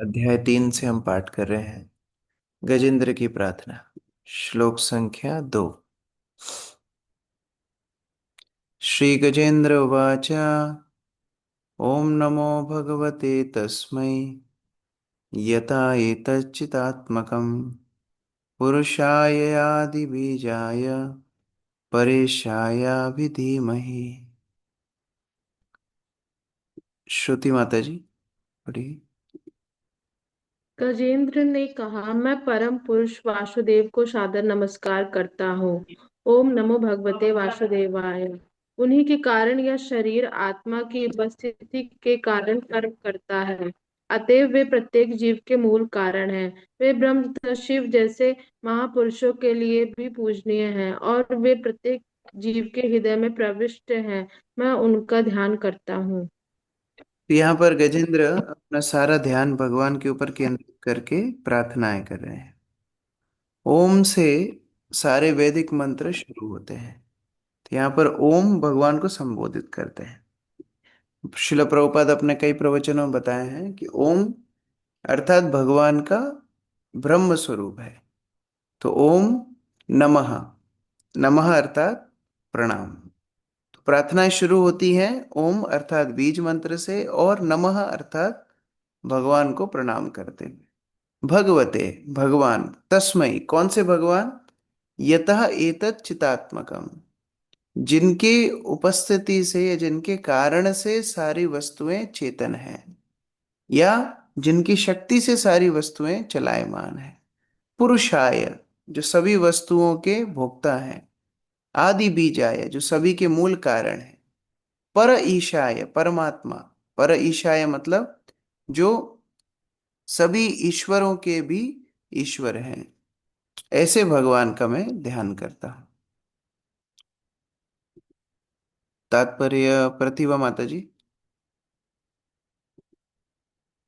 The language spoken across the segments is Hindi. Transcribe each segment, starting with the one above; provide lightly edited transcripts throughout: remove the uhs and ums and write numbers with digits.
अध्याय 3 से हम पाठ कर रहे हैं गजेंद्र की प्रार्थना। श्लोक संख्या 2। श्री गजेंद्र उवाच। ओम नमो भगवते तस्मै यता एतच्चिदात्मकं पुरुषाय आदिबीजाय परेशाय धीमहि। श्रुति माता जी पढ़िए। गजेंद्र ने कहा, मैं परम पुरुष वासुदेव को सादर नमस्कार करता हूँ। ओम नमो भगवते वासुदेवाय। उन्हीं के कारण यह शरीर आत्मा की उपस्थिति के कारण कर्म करता है। अतएव वे प्रत्येक जीव के मूल कारण हैं। वे ब्रह्म तथा शिव जैसे महापुरुषों के लिए भी पूजनीय हैं और वे प्रत्येक जीव के हृदय में प्रविष्ट हैं। मैं उनका ध्यान करता हूँ। तो यहाँ पर गजेंद्र अपना सारा ध्यान भगवान के ऊपर केंद्रित करके प्रार्थनाएं कर रहे हैं। ओम से सारे वैदिक मंत्र शुरू होते हैं। तो यहाँ पर ओम भगवान को संबोधित करते हैं। शिल प्रभुपाद अपने कई प्रवचनों में बताए हैं कि ओम अर्थात भगवान का ब्रह्म स्वरूप है। तो ओम नमः, नमः अर्थात प्रणाम। तो प्रार्थनाएं शुरू होती हैं ओम अर्थात बीज मंत्र से और नमः अर्थात भगवान को प्रणाम करते हुए। भगवते भगवान, तस्मै कौन से भगवान, यतः एतत् चितात्मकम जिनके उपस्थिति से या जिनके कारण से सारी वस्तुएं चेतन हैं, या जिनकी शक्ति से सारी वस्तुएं चलायमान हैं। पुरुषाय जो सभी वस्तुओं के भोक्ता हैं। आदि बीजाय जो सभी के मूल कारण है। पर ईशाय परमात्मा, पर ईशाय मतलब जो सभी ईश्वरों के भी ईश्वर हैं। ऐसे भगवान का मैं ध्यान करता हूं। तात्पर्य प्रतिभा माता जी।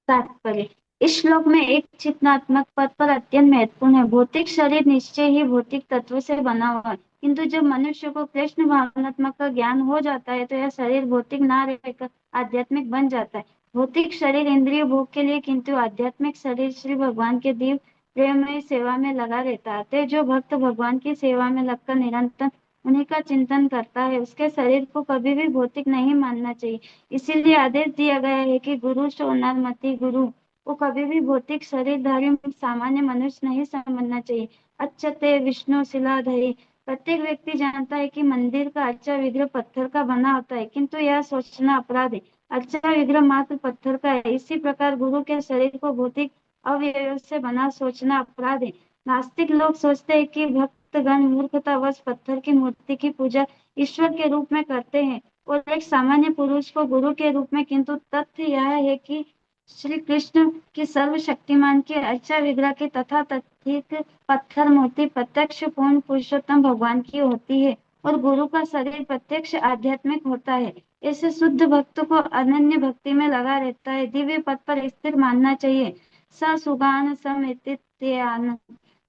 तात्पर्य। इस श्लोक में एक चिन्हात्मक पद पर अत्यंत महत्वपूर्ण है। भौतिक शरीर निश्चय ही भौतिक तत्व से बना हुआ है, किंतु जब मनुष्य को कृष्ण भावनात्मक का ज्ञान हो जाता है तो यह शरीर भौतिक ना रहकर आध्यात्मिक बन जाता है। भौतिक शरीर इंद्रिय भोग के लिए, किंतु आध्यात्मिक शरीर श्री भगवान के दिव्य प्रेममय सेवा में लगा रहता है। जो भक्त भगवान की सेवा में लगकर निरंतर उन्हीं का चिंतन करता है, उसके शरीर को कभी भी भौतिक नहीं मानना चाहिए। इसीलिए आदेश दिया गया है कि गुरु सो नरमति गुरु को कभी भी भौतिक शरीरधारी सामान्य मनुष्य नहीं समझना चाहिए। अच्छते विष्णु शिलाधारी। प्रत्येक व्यक्ति जानता है कि मंदिर का अर्चा विग्रह पत्थर का बना होता है, किंतु यह सोचना अपराध है। अर्चा विग्रह मात्र पत्थर का है। इसी प्रकार गुरु के शरीर को भौतिक अवयव से बना सोचना अपराध है। नास्तिक लोग सोचते हैं कि भक्तगण मूर्खतावश पत्थर की मूर्ति की पूजा ईश्वर के रूप में करते हैं और एक सामान्य पुरुष को गुरु के रूप में, किंतु तथ्य यह है कि श्री कृष्ण की सर्वशक्तिमान के अर्चा विग्रह की तथा तथित पत्थर मूर्ति प्रत्यक्ष पूर्ण पुरुषोत्तम भगवान की होती है और गुरु का शरीर प्रत्यक्ष आध्यात्मिक होता है। ऐसे शुद्ध भक्त को अनन्य भक्ति में लगा रहता है, दिव्य पद पर स्थिर मानना चाहिए। स सुगान समित्यान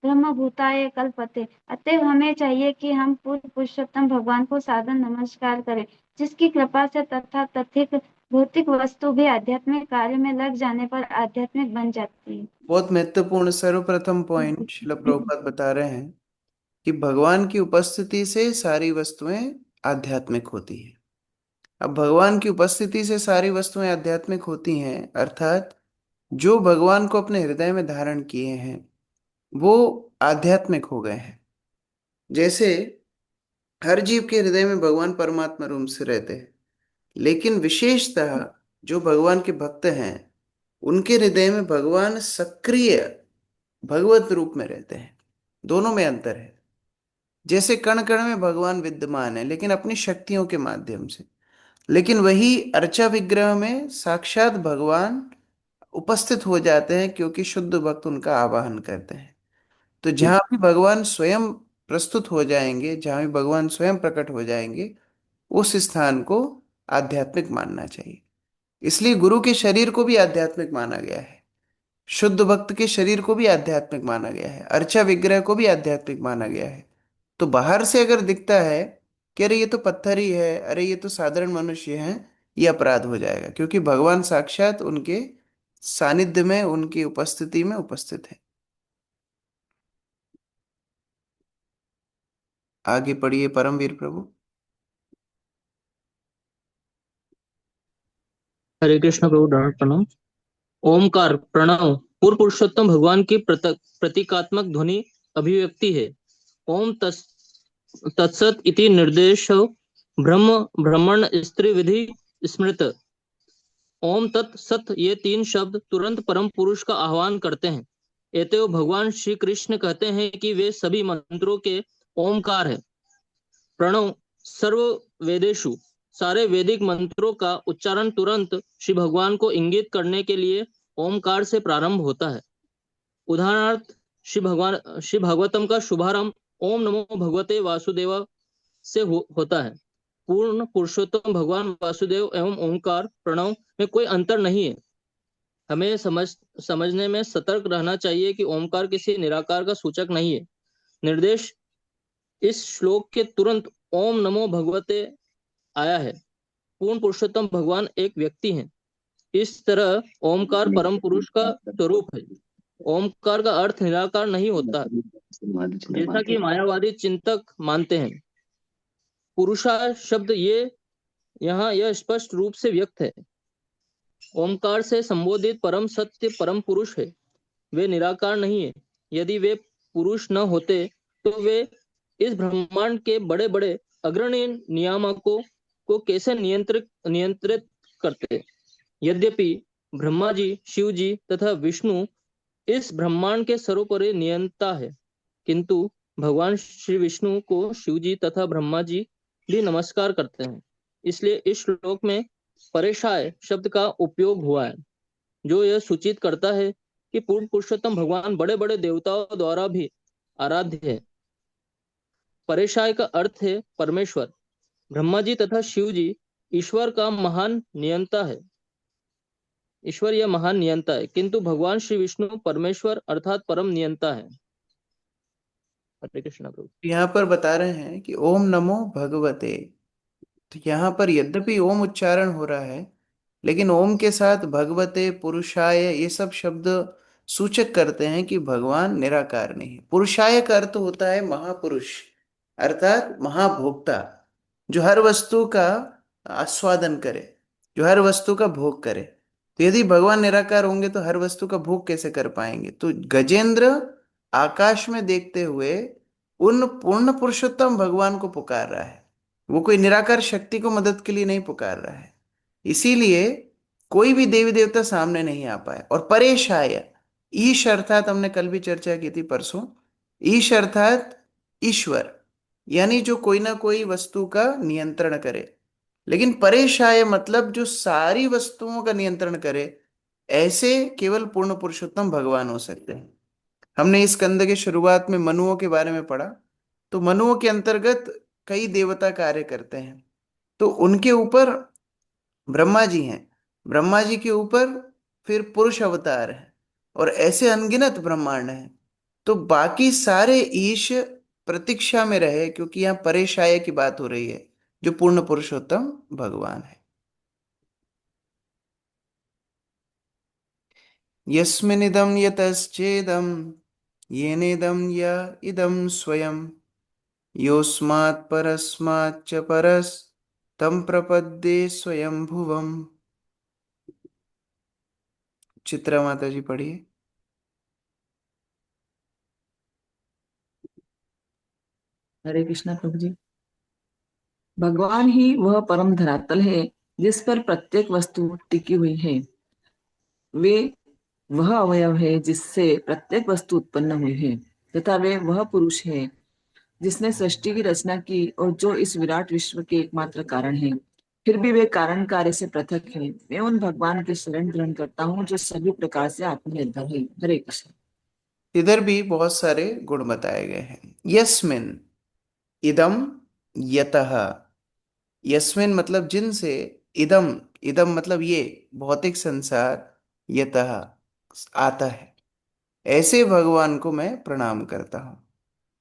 ब्रह्म भूताय कल्पते। अतएव हमें चाहिए कि हम पूर्ण पुरुषोत्तम भगवान को सादर नमस्कार करें, जिसकी कृपा से तथा तथित भौतिक वस्तु भी आध्यात्मिक कार्य में लग जाने पर आध्यात्मिक बन जाती है। बहुत महत्वपूर्ण सर्वप्रथम पॉइंट शिल प्रभुपाद बता रहे हैं कि भगवान की उपस्थिति से सारी वस्तुएं आध्यात्मिक होती हैं। अब भगवान की उपस्थिति से सारी वस्तुएं आध्यात्मिक होती हैं अर्थात जो भगवान को अपने हृदय में धारण किए हैं वो आध्यात्मिक हो गए हैं। जैसे हर जीव के हृदय में भगवान परमात्मा रूप से रहते हैं, लेकिन विशेषतः जो भगवान के भक्त हैं उनके हृदय में भगवान सक्रिय भगवत रूप में रहते हैं। दोनों में अंतर है। जैसे कण कण में भगवान विद्यमान है लेकिन अपनी शक्तियों के माध्यम से, लेकिन वही अर्चा विग्रह में साक्षात भगवान उपस्थित हो जाते हैं क्योंकि शुद्ध भक्त उनका आवाहन करते हैं। तो जहां भी भगवान स्वयं प्रस्तुत हो जाएंगे, जहां भी भगवान स्वयं प्रकट हो जाएंगे, उस स्थान को आध्यात्मिक मानना चाहिए। इसलिए गुरु के शरीर को भी आध्यात्मिक माना गया है। शुद्ध भक्त के शरीर को भी आध्यात्मिक माना गया है। अर्चा विग्रह को भी आध्यात्मिक माना गया है। तो बाहर से अगर दिखता है कि अरे ये तो पत्थर ही है, अरे ये तो साधारण मनुष्य है, ये अपराध हो जाएगा क्योंकि भगवान साक्षात उनके सानिध्य में, उनकी उपस्थिति में उपस्थित है। आगे पढ़िए परमवीर प्रभु। हरे कृष्ण प्रभु दंड प्रणाम। ओमकार प्रणव पूर्व पुरुषोत्तम भगवान की प्रतीकात्मक ध्वनि अभिव्यक्ति है। ओम तत्सत इति निर्देश ब्रह्म ब्रह्मण स्त्री विधि स्मृत। ओम तत् सत ये तीन शब्द तुरंत परम पुरुष का आह्वान करते हैं। एतयो भगवान श्री कृष्ण कहते हैं कि वे सभी मंत्रों के ओमकार है। प्रणव सर्व वेदेशु सारे वैदिक मंत्रों का उच्चारण तुरंत श्री भगवान को इंगित करने के लिए ओमकार से प्रारंभ होता है। उदाहरणार्थ श्री भागवतम का शुभारंभ ओम नमो भगवते वासुदेव से होता है। पूर्ण पुरुषोत्तम भगवान वासुदेव एवं ओंकार प्रणव में कोई अंतर नहीं है। हमें समझने में सतर्क रहना चाहिए कि ओंकार किसी निराकार का सूचक नहीं है। निर्देश इस श्लोक के तुरंत ओम नमो भगवते आया है। पूर्ण पुरुषोत्तम भगवान एक व्यक्ति हैं। इस तरह ओमकार परम पुरुष का स्वरूप है। ओमकार का अर्थ निराकार नहीं होता, जैसा कि मायावादी चिंतक मानते हैं। पुरुषा शब्द ये यहाँ यह स्पष्ट रूप से व्यक्त है। ओमकार से संबोधित परम सत्य परम पुरुष है। वे निराकार नहीं है। यदि वे पुरुष न होते तो वे इस ब्रह्मांड के बड़े बड़े अग्रणी नियामकों को कैसे नियंत्रित करते। यद्यपि ब्रह्मा जी, शिव जी तथा विष्णु इस ब्रह्मांड के सर्वोपरि नियंता है, किंतु भगवान श्री विष्णु को शिव जी तथा ब्रह्मा जी भी नमस्कार करते हैं। इसलिए इस श्लोक में परेशाय शब्द का उपयोग हुआ है, जो यह सूचित करता है कि पूर्ण पुरुषोत्तम भगवान बड़े बड़े देवताओं द्वारा भी आराध्य है। परेशाय का अर्थ है परमेश्वर। ब्रह्मा जी तथा शिव जी ईश्वर का महान नियंता है। ईश्वर यह महान नियंता है, किंतु भगवान श्री विष्णु परमेश्वर अर्थात परम नियंता है। हरे कृष्ण प्रभु। यहाँ पर बता रहे हैं कि ओम नमो भगवते। तो यहाँ पर यद्यपि ओम उच्चारण हो रहा है, लेकिन ओम के साथ भगवते, पुरुषाय, ये सब शब्द सूचक करते हैं कि भगवान निराकार नहीं है। पुरुषाय का अर्थ होता है महापुरुष, अर्थात महाभोक्ता, जो हर वस्तु का आस्वादन करे, जो हर वस्तु का भोग करे। तो यदि भगवान निराकार होंगे तो हर वस्तु का भोग कैसे कर पाएंगे? तो गजेंद्र आकाश में देखते हुए उन पूर्ण पुरुषोत्तम भगवान को पुकार रहा है। वो कोई निराकार शक्ति को मदद के लिए नहीं पुकार रहा है। इसीलिए कोई भी देवी देवता सामने नहीं आ पाए। और परेशाय, ईश अर्थात हमने कल भी चर्चा की थी, परसों, ईश अर्थात ईश्वर, यानी जो कोई ना कोई वस्तु का नियंत्रण करे। लेकिन परेशाय मतलब जो सारी वस्तुओं का नियंत्रण करे, ऐसे केवल पूर्ण पुरुषोत्तम भगवान हो सकते हैं। हमने इस स्कंद के शुरुआत में मनुओं के बारे में पढ़ा। तो मनुओं के अंतर्गत कई देवता कार्य करते हैं। तो उनके ऊपर ब्रह्मा जी हैं, ब्रह्मा जी के ऊपर फिर पुरुष अवतार हैं, और ऐसे अनगिनत ब्रह्मांड हैं। तो बाकी सारे ईश प्रतीक्षा में रहे, क्योंकि यहाँ परेशाय की बात हो रही है, जो पूर्ण पुरुषोत्तम भगवान है। यस्मिनिदं यतश्चेदं येनेदं य इदं स्वयं योऽस्मात् परस्माच्च परस् तं प्रपद्ये स्वयं भुवम्। चित्रा माता जी पढ़िए। हरे कृष्णा प्रभु जी। भगवान ही वह परम धरातल है जिस पर प्रत्येक वस्तु टिकी हुई है। वे वह अवयव है जिससे प्रत्येक वस्तु उत्पन्न हुई है, तथा वे वह पुरुष है जिसने सृष्टि की रचना की और जो इस विराट विश्व के एकमात्र कारण है। फिर भी वे कारण कार्य से पृथक है। मैं उन भगवान की शरण ग्रहण करता हूँ जो सभी प्रकार से आत्मनिर्भर है। हरे कृष्ण। इधर भी बहुत सारे गुण बताए गए हैं। यस्मिन इदम यतः, यस्मिन मतलब जिनसे, इदम, इदम मतलब ये भौतिक संसार, यतः आता है, ऐसे भगवान को मैं प्रणाम करता हूँ।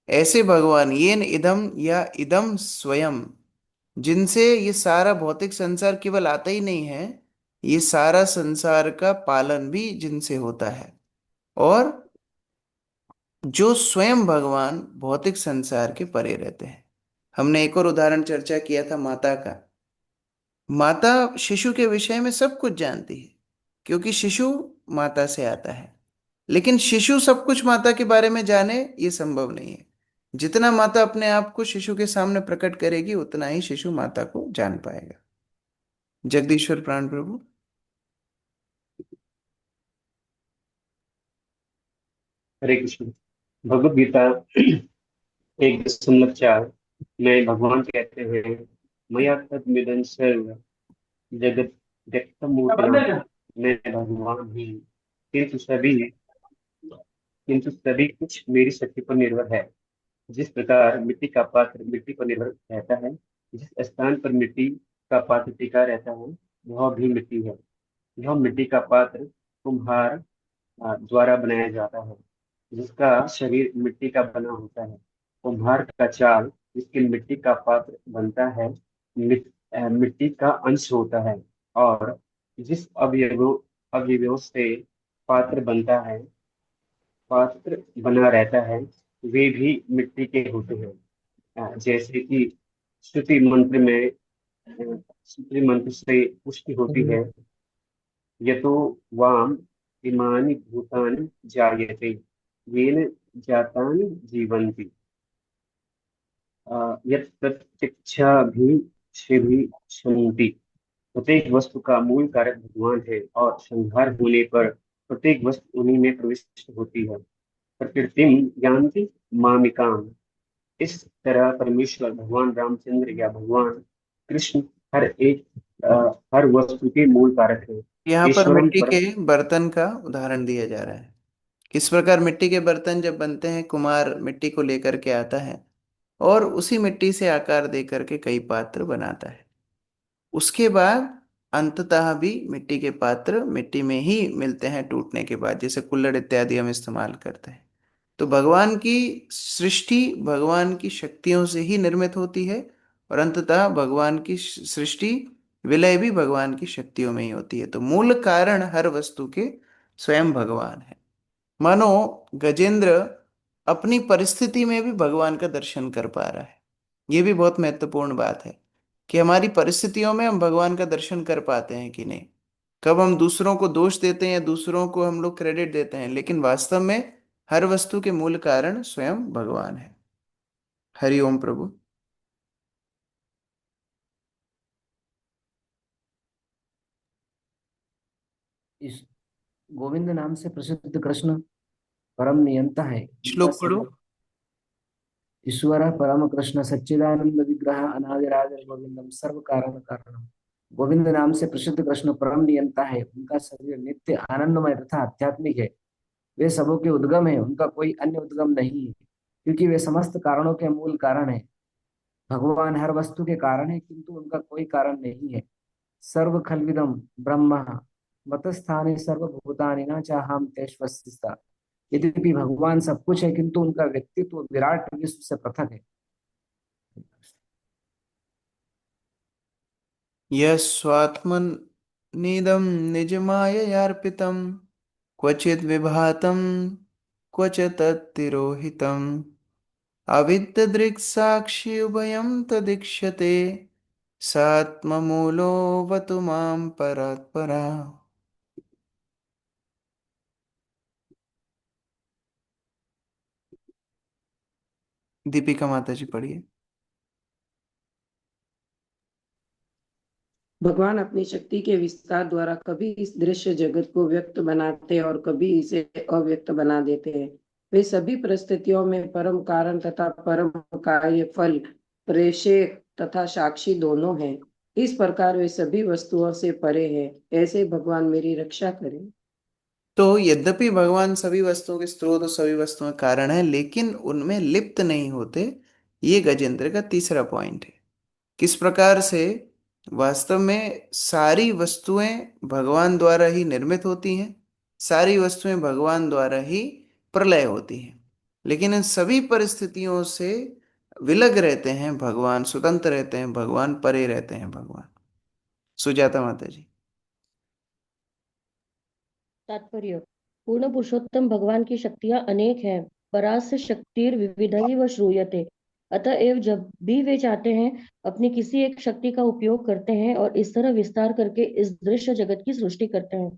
ऐसे भगवान, येन इदम या इदम स्वयं, जिनसे ये सारा भौतिक संसार केवल आता ही नहीं है, ये सारा संसार का पालन भी जिनसे होता है। और जो स्वयं भगवान भौतिक संसार के परे रहते हैं। हमने एक और उदाहरण चर्चा किया था माता का। माता शिशु के विषय में सब कुछ जानती है, क्योंकि शिशु माता से आता है। लेकिन शिशु सब कुछ माता के बारे में जाने, ये संभव नहीं है। जितना माता अपने आप को शिशु के सामने प्रकट करेगी, उतना ही शिशु माता को जान पाएगा। जगदीश्वर प्राण प्रभु। हरे कृष्ण। भगवत गीता 1.4 में भगवान कहते हैं, मया तद्विदं सर्व जगत व्यक्तमूर्तिना, मैं भगवान ही, किंतु सभी किंतु सभी कुछ मेरी शक्ति पर निर्भर है। जिस प्रकार मिट्टी का पात्र मिट्टी पर निर्भर रहता है, जिस स्थान पर मिट्टी का पात्र टिका रहता है, वह भी मिट्टी है। यह मिट्टी का पात्र कुम्हार द्वारा बनाया जाता है, जिसका शरीर मिट्टी का बना होता है। कुम्हार का चाल जिसके मिट्टी का पात्र बनता है, मिट्टी का अंश होता है। और जिस अवयवों से पात्र बनता है, पात्र बना रहता है, वे भी मिट्टी के होते हैं। जैसे कि श्रुति मंत्र में श्रुति मंत्र से पुष्टि होती है, यतो वाम इमानि भूतानि जायते येन जातानि जीवन्ति, यत् प्रत्यक्षाभिषेभिषन्ति। प्रत्येक वस्तु का मूल कारक भगवान है, और संहार होने पर प्रत्येक वस्तु उन्हीं में प्रविष्ट होती है। प्रकृतिम यान्ति मामिकाम। इस तरह परमेश्वर भगवान रामचंद्र या भगवान कृष्ण हर एक हर वस्तु के मूल कारक है। यहाँ पर ईश्वरम मिट्टी पर। के बर्तन का उदाहरण दिया जा रहा है। किस प्रकार मिट्टी के बर्तन जब बनते हैं, कुम्हार मिट्टी को लेकर के आता है और उसी मिट्टी से आकार दे करके कई पात्र बनाता है। उसके बाद अंततः भी मिट्टी के पात्र मिट्टी में ही मिलते हैं टूटने के बाद, जैसे कुल्हड़ इत्यादि हम इस्तेमाल करते हैं। तो भगवान की सृष्टि भगवान की शक्तियों से ही निर्मित होती है, और अंततः भगवान की सृष्टि विलय भी भगवान की शक्तियों में ही होती है। तो मूल कारण हर वस्तु के स्वयं भगवान है। मानो गजेंद्र अपनी परिस्थिति में भी भगवान का दर्शन कर पा रहा है। ये भी बहुत महत्वपूर्ण बात है कि हमारी परिस्थितियों में हम भगवान का दर्शन कर पाते हैं कि नहीं। कब हम दूसरों को दोष देते हैं या दूसरों को हम लोग क्रेडिट देते हैं, लेकिन वास्तव में हर वस्तु के मूल कारण स्वयं भगवान है। हरि ओम प्रभु। इस गोविंद नाम से प्रसिद्ध कृष्ण परम नियंता है। उनका श्लोक पढ़ो। सभी ईश्वर परम कृष्ण सच्चिदानंद विग्रह अनादिराज गोविंदम सर्व कारण कारणम। गोविंद नाम से प्रसिद्ध कृष्ण परम नियंता है। उनका शरीर नित्य आनंदमय तथा आध्यात्मिक है। वे सबों के उद्गम है, उनका कोई अन्य उद्गम नहीं है, क्योंकि वे समस्त कारणों के मूल कारण है। भगवान हर वस्तु के कारण है, किंतु उनका कोई कारण नहीं है। सर्व खल्विदम ब्रह्म मतस्थाने सर्वभूतानि न चाहम तेष्वस्थिता। यद्यपि भगवान सब कुछ है, किंतु उनका व्यक्तित्व विराट विश्व से पृथक है। यस्वात्मनीदं निजमाययार्पितं, क्वचिद् विभातं क्वच तत्तिरोहितम्, अविद्दृक्साक्षि उभयं तदीक्ष्यते, सात्ममूलोऽवतु मां परात्परा। दीपिका माता जी पढ़िए। भगवान अपनी शक्ति के विस्तार द्वारा कभी इस दृश्य जगत को व्यक्त बनाते और कभी इसे अव्यक्त बना देते हैं। वे सभी परिस्थितियों में परम कारण तथा परम कार्य फल प्रेषक तथा साक्षी दोनों हैं। इस प्रकार वे सभी वस्तुओं से परे हैं। ऐसे भगवान मेरी रक्षा करें। तो यद्यपि भगवान सभी वस्तुओं के स्रोत और सभी वस्तुओं के कारण है, लेकिन उनमें लिप्त नहीं होते। ये गजेंद्र का तीसरा पॉइंट है। किस प्रकार से वास्तव में सारी वस्तुएं भगवान द्वारा ही निर्मित होती हैं, सारी वस्तुएं भगवान द्वारा ही प्रलय होती हैं, लेकिन इन सभी परिस्थितियों से विलग रहते हैं भगवान, स्वतंत्र रहते हैं भगवान, परे रहते हैं भगवान। सुजाता माता जी। तात्पर्य। पूर्ण पुरुषोत्तम भगवान की शक्तियां अनेक हैं। परास्य शक्तिर विविधैः व श्रूयते। अतएव जब भी वे चाहते हैं अपनी किसी एक शक्ति का उपयोग करते हैं और इस तरह विस्तार करके इस दृश्य जगत की सृष्टि करते हैं।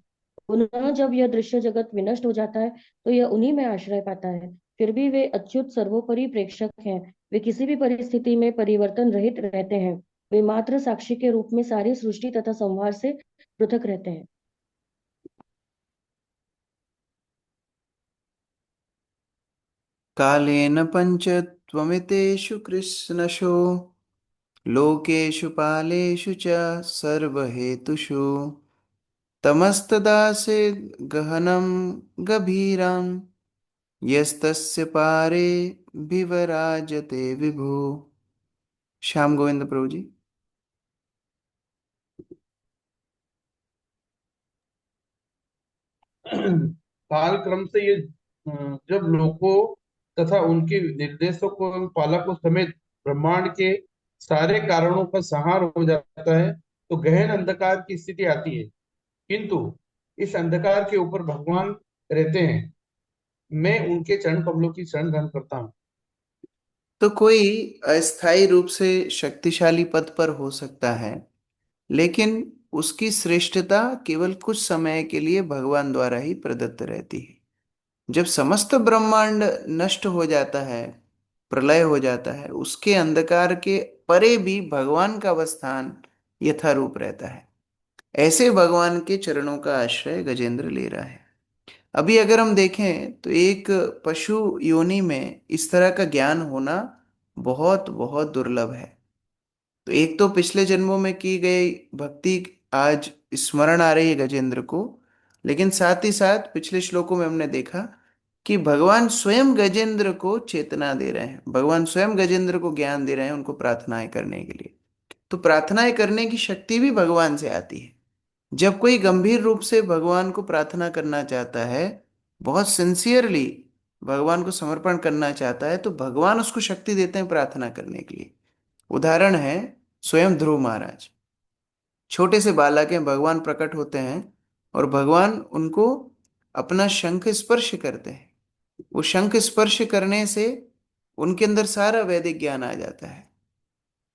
पुनः जब यह दृश्य जगत विनष्ट हो जाता है तो यह उन्हीं में आश्रय पाता है। फिर भी वे अच्युत सर्वोपरि प्रेक्षक हैं। वे किसी भी परिस्थिति में परिवर्तन रहित रहते हैं। वे मात्र साक्षी के रूप में सारी सृष्टि तथा संहार से पृथक रहते हैं। कालेन पञ्चत्वमितेषु कृष्णशो लोकेषु पालेषु च सर्वहेतुषु तमस्तदासे गहनं गभीरं यस्तस्य पारे विवराजते विभु। श्याम गोविंद प्रभु जी। काल क्रम से ये जब लोगों तथा उनके निर्देशक एवं पालकों समेत ब्रह्मांड के सारे कारणों का संहार हो जाता है तो गहन अंधकार की स्थिति आती है, किंतु इस अंधकार के ऊपर भगवान रहते हैं। मैं उनके चरण कमलों की शरण ग्रहण करता हूँ। तो कोई अस्थायी रूप से शक्तिशाली पद पर हो सकता है, लेकिन उसकी श्रेष्ठता केवल कुछ समय के लिए भगवान द्वारा ही प्रदत्त रहती है। जब समस्त ब्रह्मांड नष्ट हो जाता है, प्रलय हो जाता है, उसके अंधकार के परे भी भगवान का अवस्थान यथारूप रहता है। ऐसे भगवान के चरणों का आश्रय गजेंद्र ले रहा है। अभी अगर हम देखें तो एक पशु योनि में इस तरह का ज्ञान होना बहुत बहुत दुर्लभ है। तो एक तो पिछले जन्मों में की गई भक्ति आज स्मरण आ रही है गजेंद्र को, लेकिन साथ ही साथ पिछले श्लोकों में हमने देखा कि भगवान स्वयं गजेंद्र को चेतना दे रहे हैं, भगवान स्वयं गजेंद्र को ज्ञान दे रहे हैं उनको प्रार्थनाएं करने के लिए। तो प्रार्थनाएं करने की शक्ति भी भगवान से आती है। जब कोई गंभीर रूप से भगवान को प्रार्थना करना चाहता है, बहुत सिंसियरली भगवान को समर्पण करना चाहता है, तो भगवान उसको शक्ति देते हैं प्रार्थना करने के लिए। उदाहरण है स्वयं ध्रुव महाराज। छोटे से बालक हैं, भगवान प्रकट होते हैं और भगवान उनको अपना शंख स्पर्श करते हैं। वो शंख स्पर्श करने से उनके अंदर सारा वैदिक ज्ञान आ जाता है।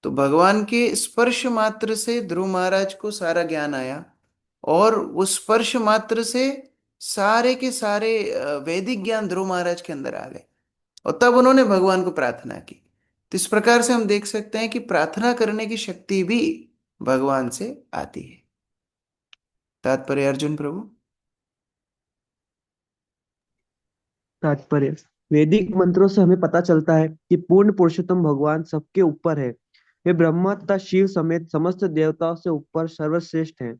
तो भगवान के स्पर्श मात्र से ध्रुव महाराज को सारा ज्ञान आया और वो स्पर्श मात्र से सारे के सारे वैदिक ज्ञान ध्रुव महाराज के अंदर आ गए और तब उन्होंने भगवान को प्रार्थना की। तो इस प्रकार से हम देख सकते हैं कि प्रार्थना करने की शक्ति भी भगवान से आती है। तात्पर्य अर्जुन प्रभु। तात्पर्य। वैदिक मंत्रों से हमें पता चलता है कि पूर्ण पुरुषोत्तम भगवान सबके ऊपर है। वे ब्रह्मा तथा शिव समेत समस्त देवताओं से ऊपर सर्वश्रेष्ठ हैं।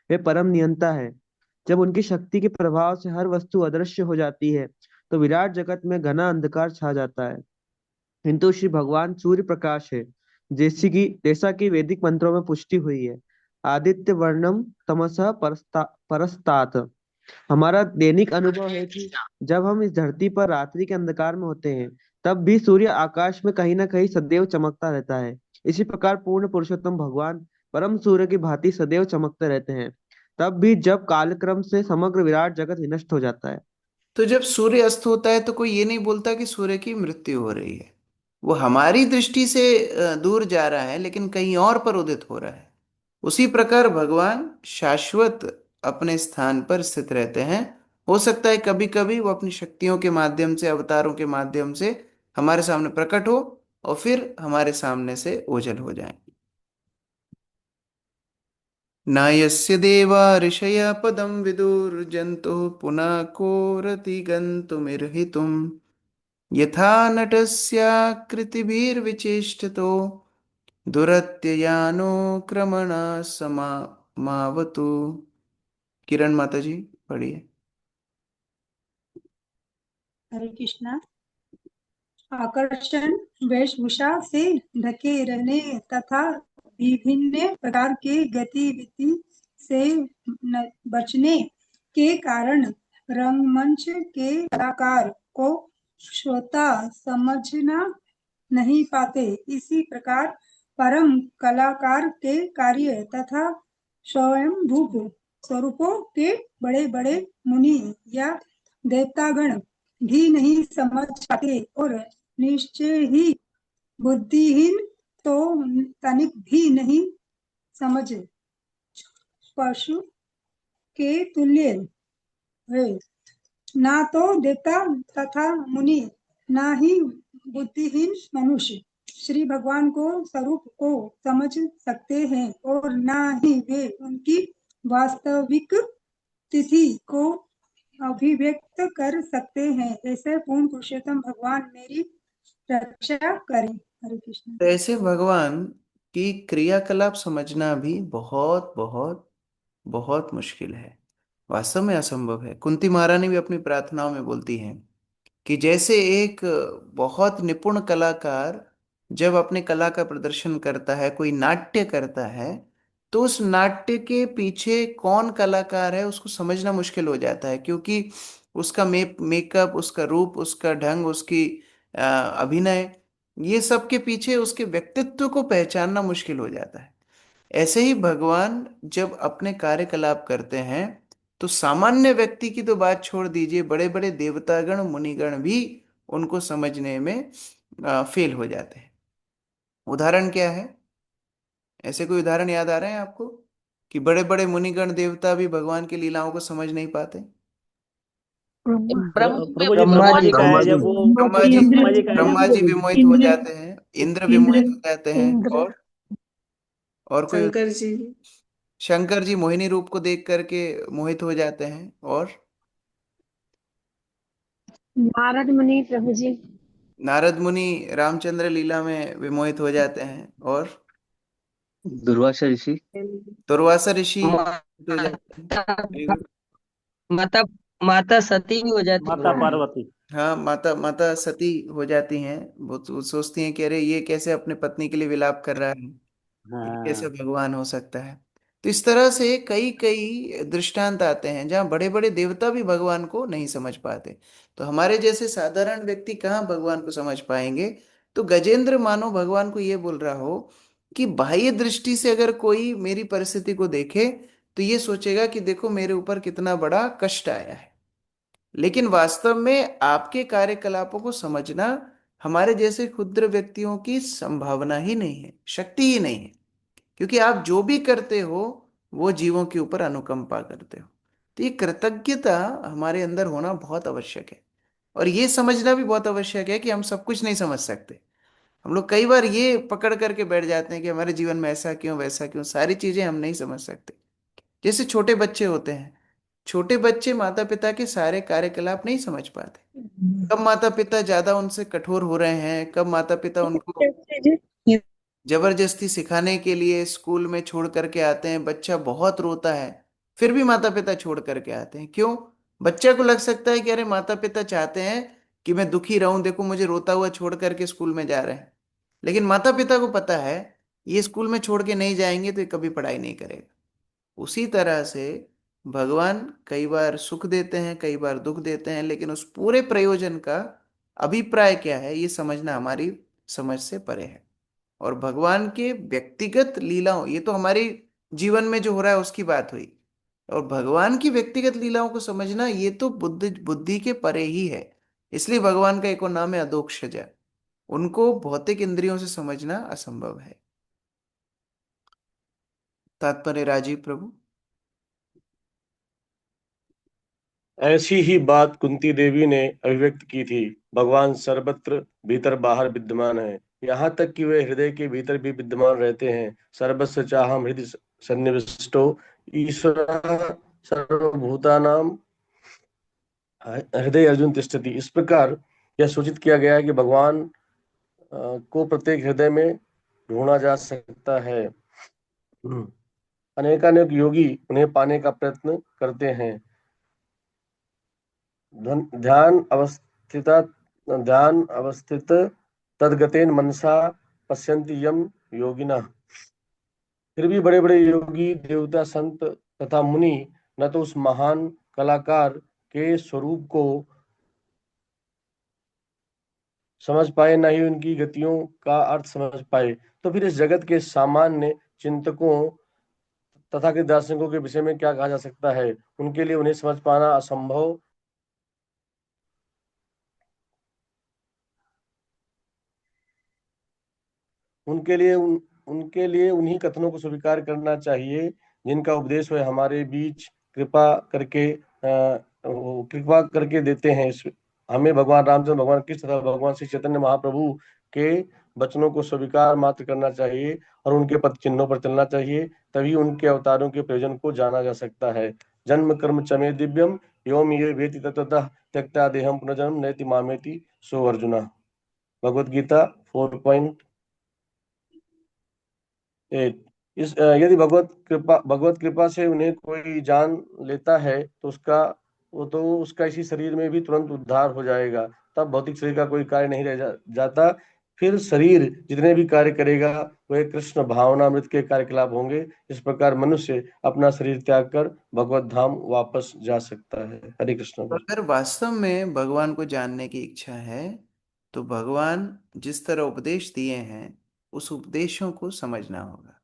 वे परम नियंता है। जब उनकी शक्ति के प्रभाव से हर वस्तु अदृश्य हो जाती है तो विराट जगत में घना अंधकार छा जाता है। किंतु श्री भगवान सूर्य प्रकाश है, जैसा कि वैदिक मंत्रों में पुष्टि हुई है। आदित्य वर्णम तमसः परस्तात। हमारा दैनिक अनुभव है कि जब हम इस धरती पर रात्रि के अंधकार में होते हैं तब भी सूर्य आकाश में कहीं ना कहीं सदैव चमकता रहता है। इसी प्रकार पूर्ण पुरुषोत्तम भगवान परम सूर्य की भांति सदैव चमकते रहते हैं, तब भी जब कालक्रम से समग्र विराट जगत विनष्ट हो जाता है। तो जब सूर्य अस्त होता है तो कोई ये नहीं बोलता कि सूर्य की मृत्यु हो रही है। वो हमारी दृष्टि से दूर जा रहा है, लेकिन कहीं और पर उदित हो रहा है। उसी प्रकार भगवान शाश्वत अपने स्थान पर स्थित रहते हैं। हो सकता है कभी कभी वो अपनी शक्तियों के माध्यम से, अवतारों के माध्यम से हमारे सामने प्रकट हो और फिर हमारे सामने से ओझल हो जाए। न यस्य देवा ऋषयः पदं विदुर्जन्तुः पुनः को रति गन्तुमिर्हितुम् यथा नटस्याकृतिभिर्विचेष्टितो दुरत्ययानो क्रमणः समावतु। किरण माता जी पढ़िए। हरे कृष्णा। आकर्षण वेशभूषा से ढके रहने तथा विभिन्न प्रकार के गतिविधि से बचने के कारण रंगमंच के कलाकार को श्रोता समझना नहीं पाते। इसी प्रकार परम कलाकार के कार्य तथा स्वयंभू स्वरूपों के बड़े बड़े मुनि या देवतागण भी नहीं समझ पाते, और निश्चय ही बुद्धिहीन तो तनिक भी नहीं समझ पशु के तुल्य है। ना तो देवता तथा मुनि, ना ही बुद्धिहीन मनुष्य श्री भगवान को स्वरूप को समझ सकते हैं, और ना ही वे उनकी वास्तविक तिथि को अभिव्यक्त कर सकते हैं। ऐसे पूर्ण पुरुषोत्तम भगवान मेरी रक्षा करें। हरे कृष्ण। तो ऐसे भगवान की क्रियाकलाप समझना भी बहुत बहुत बहुत मुश्किल है, वास्तव में असंभव है। कुंती महारानी भी अपनी प्रार्थनाओं में बोलती हैं कि जैसे एक बहुत निपुण कलाकार जब अपने कला का प्रदर्शन करता है, कोई नाट्य करता है, तो उस नाट्य के पीछे कौन कलाकार है उसको समझना मुश्किल हो जाता है, क्योंकि उसका मेकअप, उसका रूप, उसका ढंग, उसकी अभिनय, ये सब के पीछे उसके व्यक्तित्व को पहचानना मुश्किल हो जाता है। ऐसे ही भगवान जब अपने कार्यकलाप करते हैं तो सामान्य व्यक्ति की तो बात छोड़ दीजिए, बड़े बड़े देवतागण मुनिगण भी उनको समझने में फेल हो जाते हैं। उदाहरण क्या है? ऐसे कोई उदाहरण याद आ रहे हैं आपको कि बड़े बड़े मुनिगण देवता भी भगवान की लीलाओं को समझ नहीं पाते? ब्रह्म ब्रह्मा ब्रह्मा जी जी का का है है जब जब वो वो ब्रह्मा जी ब्रह्मा जी का है ब्रह्मा जी विमोहित हो जाते हैं, इंद्र विमोहित हो जाते हैं, इंद्र और कोई? शंकर जी। शंकर जी मोहिनी रूप को देख करके मोहित हो जाते हैं, और नारद मुनि प्रभु जी। नारद मुनि रामचंद्र लीला में विमोहित हो जाते हैं, और दुर्वासा ऋषि। दुर्वासा ऋषि हो माता जाते हैं। Very good. माता माता सती भी हो जाती माता है। पार्वती। हाँ, माता माता सती हो जाती हैं। वो सोचती हैं कि अरे ये कैसे अपने पत्नी के लिए विलाप कर रहा है, ये कैसे हाँ। भगवान हो सकता है। तो इस तरह से कई कई दृष्टांत आते हैं जहाँ बड़े बड़े देवता भी भगवान को नहीं समझ पाते। तो हमारे जैसे साधारण व्यक्ति कहाँ भगवान को समझ पाएंगे? तो गजेंद्र मानो भगवान को ये बोल रहा हो कि बाह्य दृष्टि से अगर कोई मेरी परिस्थिति को देखे तो ये सोचेगा कि देखो मेरे ऊपर कितना बड़ा कष्ट आया है, लेकिन वास्तव में आपके कार्यकलापों को समझना हमारे जैसे क्षुद्र व्यक्तियों की संभावना ही नहीं है, शक्ति ही नहीं है, क्योंकि आप जो भी करते हो वो जीवों के ऊपर अनुकंपा करते हो। तो ये कृतज्ञता हमारे अंदर होना बहुत आवश्यक है, और ये समझना भी बहुत आवश्यक है कि हम सब कुछ नहीं समझ सकते। हम लोग कई बार ये पकड़ करके बैठ जाते हैं कि हमारे जीवन में ऐसा क्यों वैसा क्यों, सारी चीजें हम नहीं समझ सकते। जैसे छोटे बच्चे होते हैं, छोटे बच्चे माता पिता के सारे कार्यकलाप नहीं समझ पाते। कब माता पिता ज्यादा उनसे कठोर हो रहे हैं, कब माता पिता उनको जबरदस्ती सिखाने के लिए स्कूल में छोड़ करके आते हैं, बच्चा बहुत रोता है फिर भी माता पिता छोड़ करके आते हैं। क्यों? बच्चे को लग सकता है कि अरे माता पिता चाहते हैं कि मैं दुखी रहूं, देखो मुझे रोता हुआ छोड़ करके स्कूल में जा रहे हैं। लेकिन माता पिता को पता है ये स्कूल में छोड़ के नहीं जाएंगे तो ये कभी पढ़ाई नहीं करेगा। उसी तरह से भगवान कई बार सुख देते हैं, कई बार दुख देते हैं, लेकिन उस पूरे प्रयोजन का अभिप्राय क्या है ये समझना हमारी समझ से परे है। और भगवान के व्यक्तिगत लीलाओं, ये तो हमारे जीवन में जो हो रहा है उसकी बात हुई, और भगवान की व्यक्तिगत लीलाओं को समझना ये तो बुद्धि बुद्धि के परे ही है। इसलिए भगवान का एक और नाम है अधोक्षज। उनको भौतिक इंद्रियों से समझना असंभव है। तात्पर्य राजीव प्रभु। ऐसी ही बात कुंती देवी ने अभिव्यक्त की थी। भगवान सर्वत्र भीतर बाहर विद्यमान है, यहाँ तक कि वे हृदय के भीतर भी विद्यमान रहते हैं। सर्वस्य चाहम हृदय सन्निविष्टो ईश्वर सर्वभूतानां हृदय अर्जुन तिष्ठति। इस प्रकार यह सूचित किया गया है कि भगवान को प्रत्येक हृदय में ढूंढा जा सकता है। अनेकानेक योगी उन्हें पाने का प्रयत्न करते हैं। ध्यान अवस्थित तद्गतेन मनसा पश्यन्ति यम योगिनः। फिर भी बड़े बड़े योगी देवता संत तथा मुनि न तो उस महान कलाकार के स्वरूप को समझ पाए, न ही उनकी गतियों का अर्थ समझ पाए। तो फिर इस जगत के सामान्य चिंतकों तथाकथित दार्शनिकों के विषय में क्या कहा जा सकता है? उनके लिए उन्हें समझ पाना असंभव उनके लिए उन्हीं कथनों को स्वीकार करना चाहिए जिनका उपदेश वे हमारे बीच कृपा करके देते हैं। हमें भगवान रामचंद्र, भगवान कृष्ण तथा भगवान श्री चैतन्य महाप्रभु के वचनों को स्वीकार मात्र करना चाहिए और उनके पद चिन्हों पर चलना चाहिए। तभी उनके अवतारों के प्रयोजन को जाना जा सकता है। जन्म कर्म चमे दिव्यम योम ये वेति ततः त्यक्ता देहम पुनर्जन्म नैति मामेति सो अर्जुना। भगवत गीता 4:8। यदि भगवत कृपा से उन्हें कोई जान लेता है तो उसका इसी शरीर में भी तुरंत उद्धार हो जाएगा। तब भौतिक शरीर का कोई कार्य नहीं रह जाता। फिर शरीर जितने भी कार्य करेगा वह कृष्ण भावनामृत के कार्यकलाप होंगे। इस प्रकार मनुष्य अपना शरीर त्याग कर भगवत धाम वापस जा सकता है। हरे कृष्ण। अगर वास्तव में भगवान को जानने की इच्छा है तो भगवान जिस तरह उपदेश दिए हैं उस उपदेशों को समझना होगा।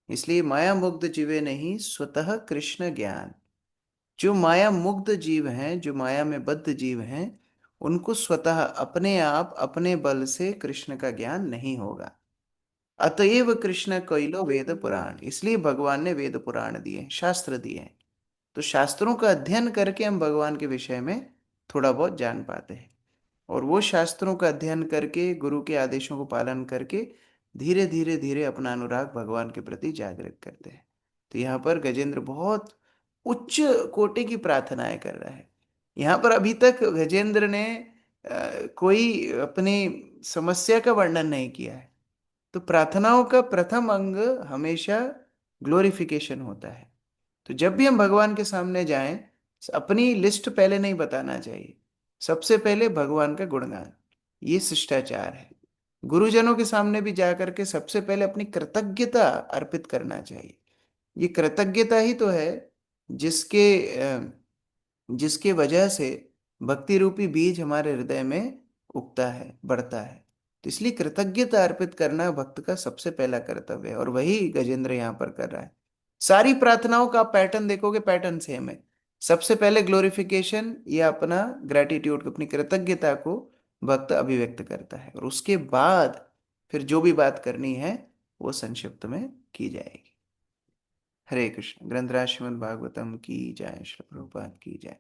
इसलिए माया मुग्ध जीवे नहीं स्वतः कृष्ण ज्ञान। जो माया मुग्ध जीव हैं, जो माया में बद्ध जीव हैं, उनको स्वतः अपने आप अपने बल से कृष्ण का ज्ञान नहीं होगा। अतएव कृष्ण कैलो वेद पुराण। इसलिए भगवान ने वेद पुराण दिए, शास्त्र दिए हैं। तो शास्त्रों का अध्ययन करके हम भगवान के विषय में थोड़ा बहुत जान पाते हैं, और वो शास्त्रों का अध्ययन करके गुरु के आदेशों को पालन करके धीरे धीरे धीरे अपना अनुराग भगवान के प्रति जागृत करते हैं। तो यहाँ पर गजेंद्र बहुत उच्च कोटि की प्रार्थनाएं कर रहा है। यहाँ पर अभी तक गजेंद्र ने कोई अपनी समस्या का वर्णन नहीं किया है। तो प्रार्थनाओं का प्रथम अंग हमेशा ग्लोरिफिकेशन होता है। तो जब भी हम भगवान के सामने जाएं, अपनी लिस्ट पहले नहीं बताना चाहिए। सबसे पहले भगवान का गुणगान, ये शिष्टाचार है। गुरुजनों के सामने भी जाकर के सबसे पहले अपनी कृतज्ञता अर्पित करना चाहिए। ये कृतज्ञता ही तो है जिसके जिसके वजह से भक्ति रूपी बीज हमारे हृदय में उगता है, बढ़ता है। तो इसलिए कृतज्ञता अर्पित करना भक्त का सबसे पहला कर्तव्य है, और वही गजेंद्र यहाँ पर कर रहा है। सारी प्रार्थनाओं का पैटर्न देखोगे, पैटर्न सेम है। सबसे पहले ग्लोरिफिकेशन या अपना ग्रेटिट्यूड, अपनी कृतज्ञता को भक्त अभिव्यक्त करता है, और उसके बाद फिर जो भी बात करनी है वो संक्षिप्त में की जाएगी। हरे कृष्ण। ग्रंथराज श्रीमद् भागवतम की जय, श्री प्रभुपाद की जय।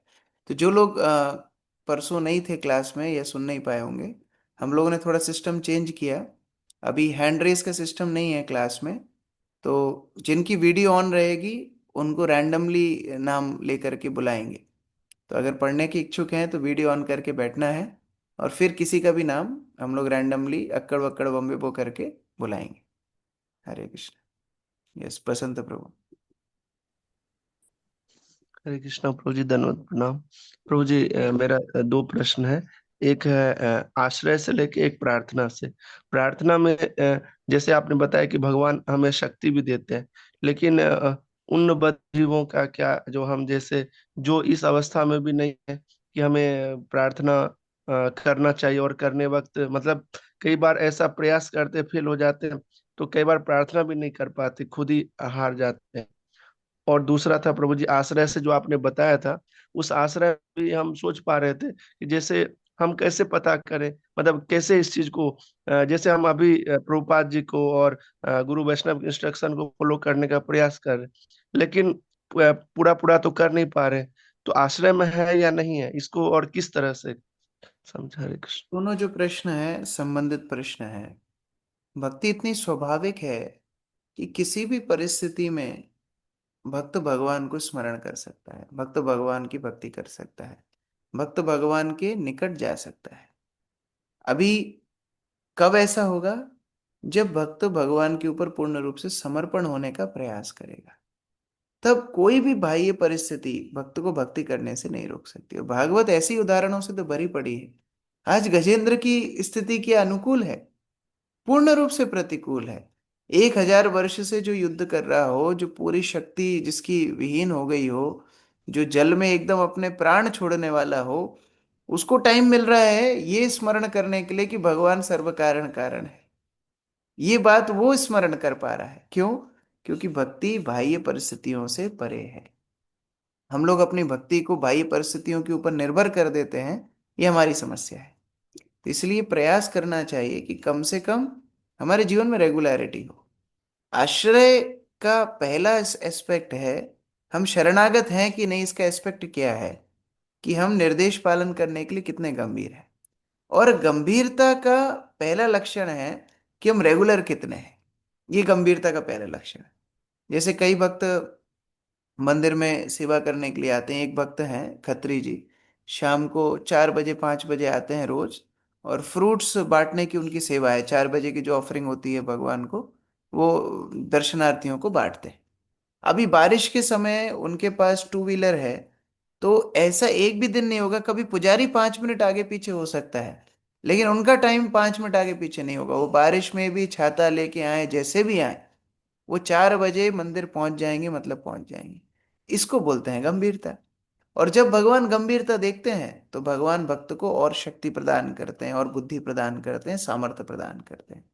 तो जो लोग परसों नहीं थे क्लास में या सुन नहीं पाए होंगे, हम लोगों ने थोड़ा सिस्टम चेंज किया। अभी हैंड रेस का सिस्टम नहीं है क्लास में। तो जिनकी वीडियो ऑन रहेगी उनको रैंडमली नाम लेकर के बुलाएंगे। तो अगर पढ़ने के इच्छुक हैं तो वीडियो ऑन करके बैठना है, और फिर किसी का भी नाम हम लोग रैंडमली अक्कड़ बक्कड़ बम्बे बो करके बुलाएंगे। हरे कृष्ण। यस, बसंत प्रभु। हरे कृष्णा प्रभु जी, धन्यवाद, प्रणाम प्रभु जी। मेरा दो प्रश्न है। एक है आश्रय से लेके एक प्रार्थना से। प्रार्थना में जैसे आपने बताया कि भगवान हमें शक्ति भी देते हैं, लेकिन उन बद्ध जीवों का क्या, जो हम जैसे जो इस अवस्था में भी नहीं है कि हमें प्रार्थना करना चाहिए, और करने वक्त मतलब कई बार ऐसा प्रयास करते फेल हो जाते हैं, तो कई बार प्रार्थना भी नहीं कर पाते, खुद ही हार जाते हैं। और दूसरा था प्रभु जी, आश्रय से जो आपने बताया था, उस आश्रय भी हम सोच पा रहे थे कि जैसे हम कैसे पता करें, मतलब कैसे इस चीज को जैसे हम अभी प्रभुपाद जी को और गुरु वैष्णव इंस्ट्रक्शन को फॉलो करने का प्रयास कर रहे हैं, लेकिन पूरा पूरा तो कर नहीं पा रहे। तो आश्रय में है या नहीं है, इसको और किस तरह से समझा? हरे कृष्ण। दोनों जो प्रश्न है संबंधित प्रश्न है। भक्ति इतनी स्वाभाविक है कि किसी भी परिस्थिति में भक्त भगवान को स्मरण कर सकता है, भक्त भगवान की भक्ति कर सकता है, भक्त भगवान के निकट जा सकता है। अभी कब ऐसा होगा? जब भक्त भगवान के ऊपर पूर्ण रूप से समर्पण होने का प्रयास करेगा, तब कोई भी बाह्य परिस्थिति भक्त को भक्ति करने से नहीं रोक सकती। और भागवत ऐसी उदाहरणों से तो भरी पड़ी है। आज गजेंद्र की स्थिति क्या अनुकूल है? पूर्ण रूप से प्रतिकूल है। 1000 वर्ष से जो युद्ध कर रहा हो, जो पूरी शक्ति जिसकी विहीन हो गई हो, जो जल में एकदम अपने प्राण छोड़ने वाला हो, उसको टाइम मिल रहा है ये स्मरण करने के लिए कि भगवान सर्व कारण कारण है। ये बात वो स्मरण कर पा रहा है। क्यों? क्योंकि भक्ति बाह्य परिस्थितियों से परे है। हम लोग अपनी भक्ति को बाह्य परिस्थितियों के ऊपर निर्भर कर देते हैं, ये हमारी समस्या है। तो इसलिए प्रयास करना चाहिए कि कम से कम हमारे जीवन में रेगुलरिटी हो। आश्रय का पहला एस्पेक्ट है हम शरणागत हैं कि नहीं। इसका एस्पेक्ट क्या है कि हम निर्देश पालन करने के लिए कितने गंभीर हैं। और गंभीरता का पहला लक्षण है कि हम रेगुलर कितने हैं। ये गंभीरता का पहला लक्षण है। जैसे कई भक्त मंदिर में सेवा करने के लिए आते हैं। एक भक्त हैं खत्री जी, शाम को 4 बजे 5 बजे आते हैं रोज, और फ्रूट्स बांटने की उनकी सेवा है। 4 बजे की जो ऑफरिंग होती है भगवान को, वो दर्शनार्थियों को बांटते हैं। अभी बारिश के समय उनके पास टू व्हीलर है, तो ऐसा एक भी दिन नहीं होगा कभी पुजारी 5 मिनट आगे पीछे हो सकता है, लेकिन उनका टाइम 5 मिनट आगे पीछे नहीं होगा। वो बारिश में भी छाता लेके आए, जैसे भी आए, वो 4 बजे मंदिर पहुंच जाएंगे, मतलब पहुंच जाएंगे। इसको बोलते हैं गंभीरता। और जब भगवान गंभीरता देखते हैं तो भगवान भक्त को और शक्ति प्रदान करते हैं, और बुद्धि प्रदान करते हैं, सामर्थ्य प्रदान करते हैं।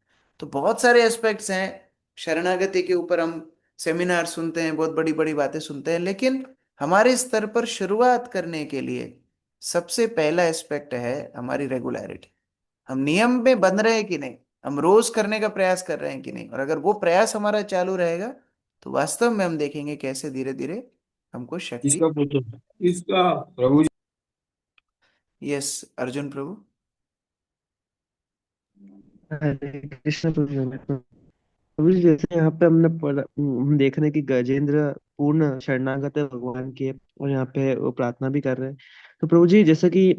तो बहुत सारे एस्पेक्ट्स हैं शरणागति के ऊपर। हम सेमिनार सुनते हैं, बहुत बड़ी बड़ी बातें सुनते हैं, लेकिन हमारे स्तर पर शुरुआत करने के लिए सबसे पहला एस्पेक्ट है हमारी रेगुलरिटी। हम नियम में बन रहे हैं कि नहीं, हम रोज करने का प्रयास कर रहे हैं कि नहीं। और अगर वो प्रयास हमारा चालू रहेगा तो वास्तव में हम देखेंगे कैसे धीरे धीरे हमको शक्ति। इसका पूछो, इसका प्रभु जी। यस अर्जुन प्रभु। हरे कृष्ण प्रभु जी। प्रभु जी, जैसे यहाँ पे हमने हम देख रहे हैं कि गजेंद्र पूर्ण शरणागत है भगवान के, और यहाँ पे वो प्रार्थना भी कर रहे हैं। तो प्रभु जी, जैसे कि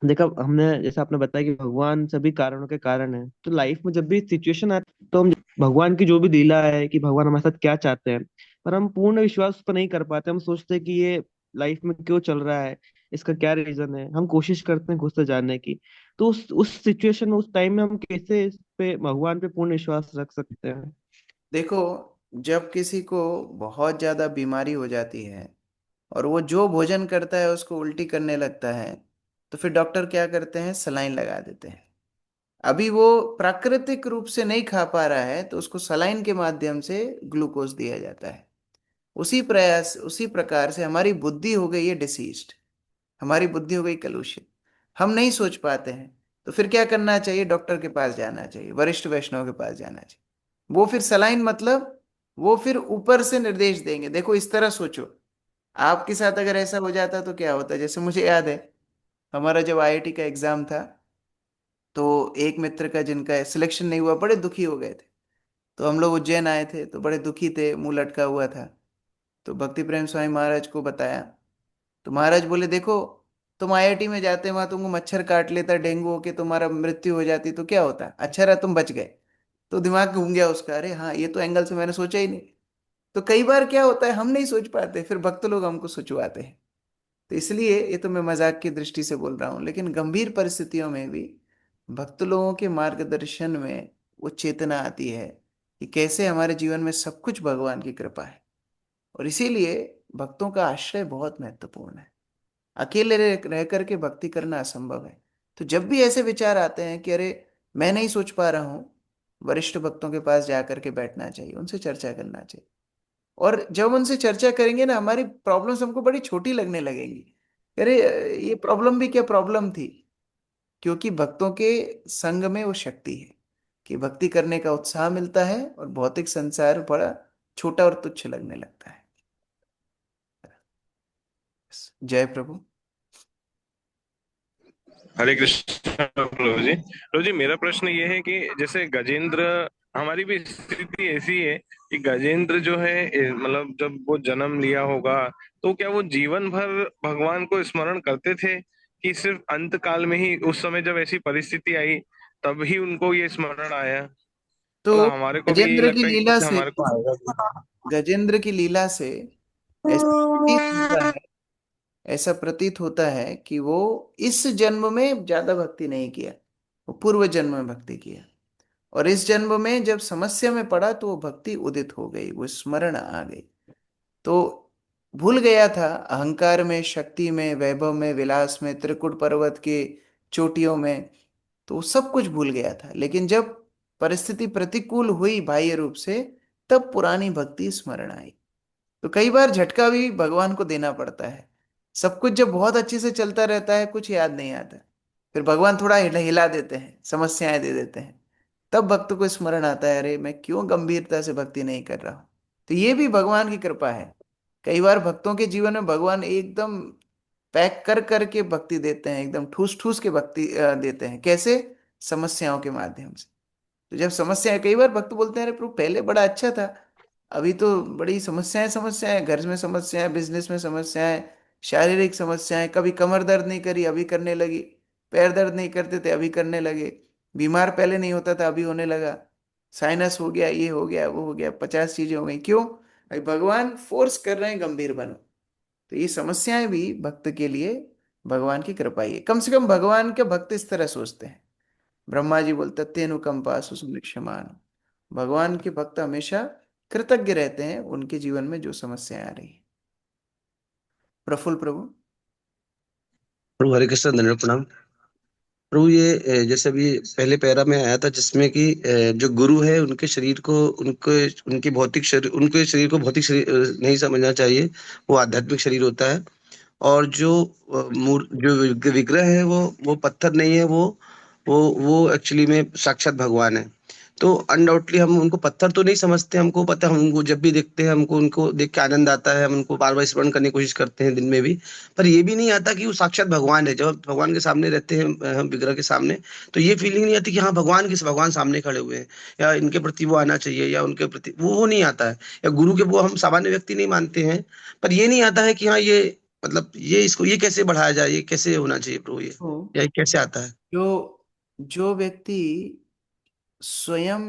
देखा हमने, जैसे आपने बताया कि भगवान सभी कारणों के कारण है, तो लाइफ में जब भी सिचुएशन आती है तो हम भगवान की जो भी लीला है कि भगवान हमारे साथ क्या चाहते हैं, पर हम पूर्ण विश्वास उस पर नहीं कर पाते। हम सोचते हैं कि ये लाइफ में क्यों चल रहा है, इसका क्या रीजन है। हम कोशिश करते हैं खुद से जानने की। तो उस सिचुएशन में, उस टाइम में हम कैसे इस पे, भगवान पे पूर्ण विश्वास रख सकते हैं? देखो, जब किसी को बहुत ज्यादा बीमारी हो जाती है और वो जो भोजन करता है उसको उल्टी करने लगता है, तो फिर डॉक्टर क्या करते हैं, सलाइन लगा देते हैं। अभी वो प्राकृतिक रूप से नहीं खा पा रहा है तो उसको सलाइन के माध्यम से ग्लूकोज दिया जाता है। उसी प्रकार से हमारी बुद्धि हो गई है डिसीज्ड, हमारी बुद्धि हो गई कलुषित। हम नहीं सोच पाते हैं, तो फिर क्या करना चाहिए, डॉक्टर के पास जाना चाहिए, वरिष्ठ वैष्णव के पास जाना चाहिए। वो फिर सलाइन, मतलब वो फिर ऊपर से निर्देश देंगे, देखो इस तरह सोचो। आपके साथ अगर ऐसा हो जाता तो क्या होता। जैसे मुझे याद है, हमारा जब आईआईटी का एग्जाम था, तो एक मित्र का जिनका सिलेक्शन नहीं हुआ, बड़े दुखी हो गए थे। तो हम लोग उज्जैन आए थे, तो बड़े दुखी थे, मुंह लटका हुआ था। तो भक्ति प्रेम स्वामी महाराज को बताया, तो महाराज बोले देखो, तुम आईआईटी में जाते, वहां तुमको मच्छर काट लेता, डेंगू होके तुम्हारा मृत्यु हो जाती, तो क्या होता, अच्छा रहा तुम बच गए। तो दिमाग घूम गया उसका, अरे हाँ ये तो एंगल से मैंने सोचा ही नहीं। तो कई बार क्या होता है, हम नहीं सोच पाते, फिर भक्त लोग हमको सोचवाते हैं। तो इसलिए ये तो मैं मजाक की दृष्टि से बोल रहा हूँ, लेकिन गंभीर परिस्थितियों में भी भक्त लोगों के मार्गदर्शन में वो चेतना आती है कि कैसे हमारे जीवन में सब कुछ भगवान की कृपा है। और इसीलिए भक्तों का आश्रय बहुत महत्वपूर्ण है। अकेले रह करके भक्ति करना असंभव है। तो जब भी ऐसे विचार आते हैं कि अरे मैं नहीं सोच पा रहा हूँ, वरिष्ठ भक्तों के पास जा करके बैठना चाहिए, उनसे चर्चा करना चाहिए। और जब हम उनसे चर्चा करेंगे ना, हमारी प्रॉब्लम्स हमको बड़ी छोटी लगने लगेंगी। अरे ये प्रॉब्लम भी क्या प्रॉब्लम थी। क्योंकि भक्तों के संग में वो शक्ति है कि भक्ति करने का उत्साह मिलता है, और भौतिक संसार बड़ा छोटा और तुच्छ लगने लगता है। जय प्रभु। हरे कृष्ण प्रभु जी। प्रभु जी, मेरा प्रश्न ये है कि जैसे गजेंद्र, हमारी भी स्थिति ऐसी है कि गजेंद्र जो है मतलब जब वो जन्म लिया होगा, तो क्या वो जीवन भर भगवान को स्मरण करते थे, कि सिर्फ अंत काल में ही उस समय जब ऐसी परिस्थिति आई तब ही उनको ये स्मरण आया? तो मतलब हमारे को भी यही गजेंद्र की लगता है कि लीला जैसे से हमारे को आएगा भी। गजेंद्र की लीला से ऐसा प्रतीत होता है, ऐसा प्रतीत होता है कि वो इस जन्म में ज्यादा भक्ति नहीं किया, वो पूर्व जन्म में भक्ति किया। और इस जन्म में जब समस्या में पड़ा तो वो भक्ति उदित हो गई, वो स्मरण आ गई। तो भूल गया था अहंकार में, शक्ति में, वैभव में, विलास में, त्रिकुट पर्वत के चोटियों में, तो वो सब कुछ भूल गया था। लेकिन जब परिस्थिति प्रतिकूल हुई बाह्य रूप से, तब पुरानी भक्ति स्मरण आई। तो कई बार झटका भी भगवान को देना पड़ता है। सब कुछ जब बहुत अच्छे से चलता रहता है, कुछ याद नहीं आता, फिर भगवान थोड़ा हिला देते हैं, समस्याएं दे देते हैं, तब भक्त को स्मरण आता है, अरे मैं क्यों गंभीरता से भक्ति नहीं कर रहा हूं। तो ये भी भगवान की कृपा है। कई बार भक्तों के जीवन में भगवान एकदम पैक कर करके भक्ति देते हैं, एकदम ठूस ठूस के भक्ति देते हैं। कैसे? समस्याओं के माध्यम से। तो जब समस्या, कई बार भक्त बोलते हैं, अरे प्रभु पहले बड़ा अच्छा था, अभी तो बड़ी समस्याएं समस्याएं, घर में समस्याएं, बिजनेस में समस्याएं, शारीरिक समस्याएं, कभी कमर दर्द नहीं करी अभी करने लगी, पैर दर्द नहीं करते थे अभी करने लगे, बीमार पहले नहीं होता था अभी होने लगा, साइनस हो गया, ये हो गया, वो हो गया, 50 चीजें हो गई। क्यों? भाई भगवान फोर्स कर रहे हैं गंभीर बनो। तो ये समस्याएं भी भक्त के लिए भगवान की कृपा ही है। कम से कम भगवान के भक्त इस तरह सोचते हैं। ब्रह्मा जी बोलते तेनुकंपा सुसुमिक्षमान। भगवान के भक्त हमेशा कृतज्ञ रहते हैं उनके जीवन में जो समस्याएं आ रही है। प्रफुल्ल प्रभु। प्रभु हरे कृष्ण, दंडवत प्रणाम। प्रभु ये जैसे अभी पहले पैरा में आया था जिसमें कि जो गुरु है उनके शरीर को, उनके उनकी भौतिक शरीर, उनके शरीर को भौतिक शरीर नहीं समझना चाहिए, वो आध्यात्मिक शरीर होता है। और जो जो विग्रह है वो पत्थर नहीं है, वो एक्चुअली में साक्षात भगवान है। तो अनडाउटली हम उनको पत्थर तो नहीं समझते, हमको पता है, हम उनको जब भी देखते हैं हमको उनको देख के आनंद आता है, हम उनको बार बार स्मरण करने की कोशिश करते हैं दिन में भी। पर ये भी नहीं आता कि वो साक्षात भगवान है। जब हम भगवान के सामने रहते हैं, हम विग्रह के सामने, तो ये फीलिंग नहीं आती कि हाँ भगवान सामने खड़े हुए हैं, या इनके प्रति वो आना चाहिए, या उनके प्रति वो नहीं आता है, या गुरु के वो हम सामान्य व्यक्ति नहीं मानते हैं। पर ये नहीं आता है कि हाँ ये मतलब ये इसको ये कैसे बढ़ाया जाए, ये कैसे होना चाहिए प्रभु, ये तो या ये कैसे आता है? जो जो व्यक्ति स्वयं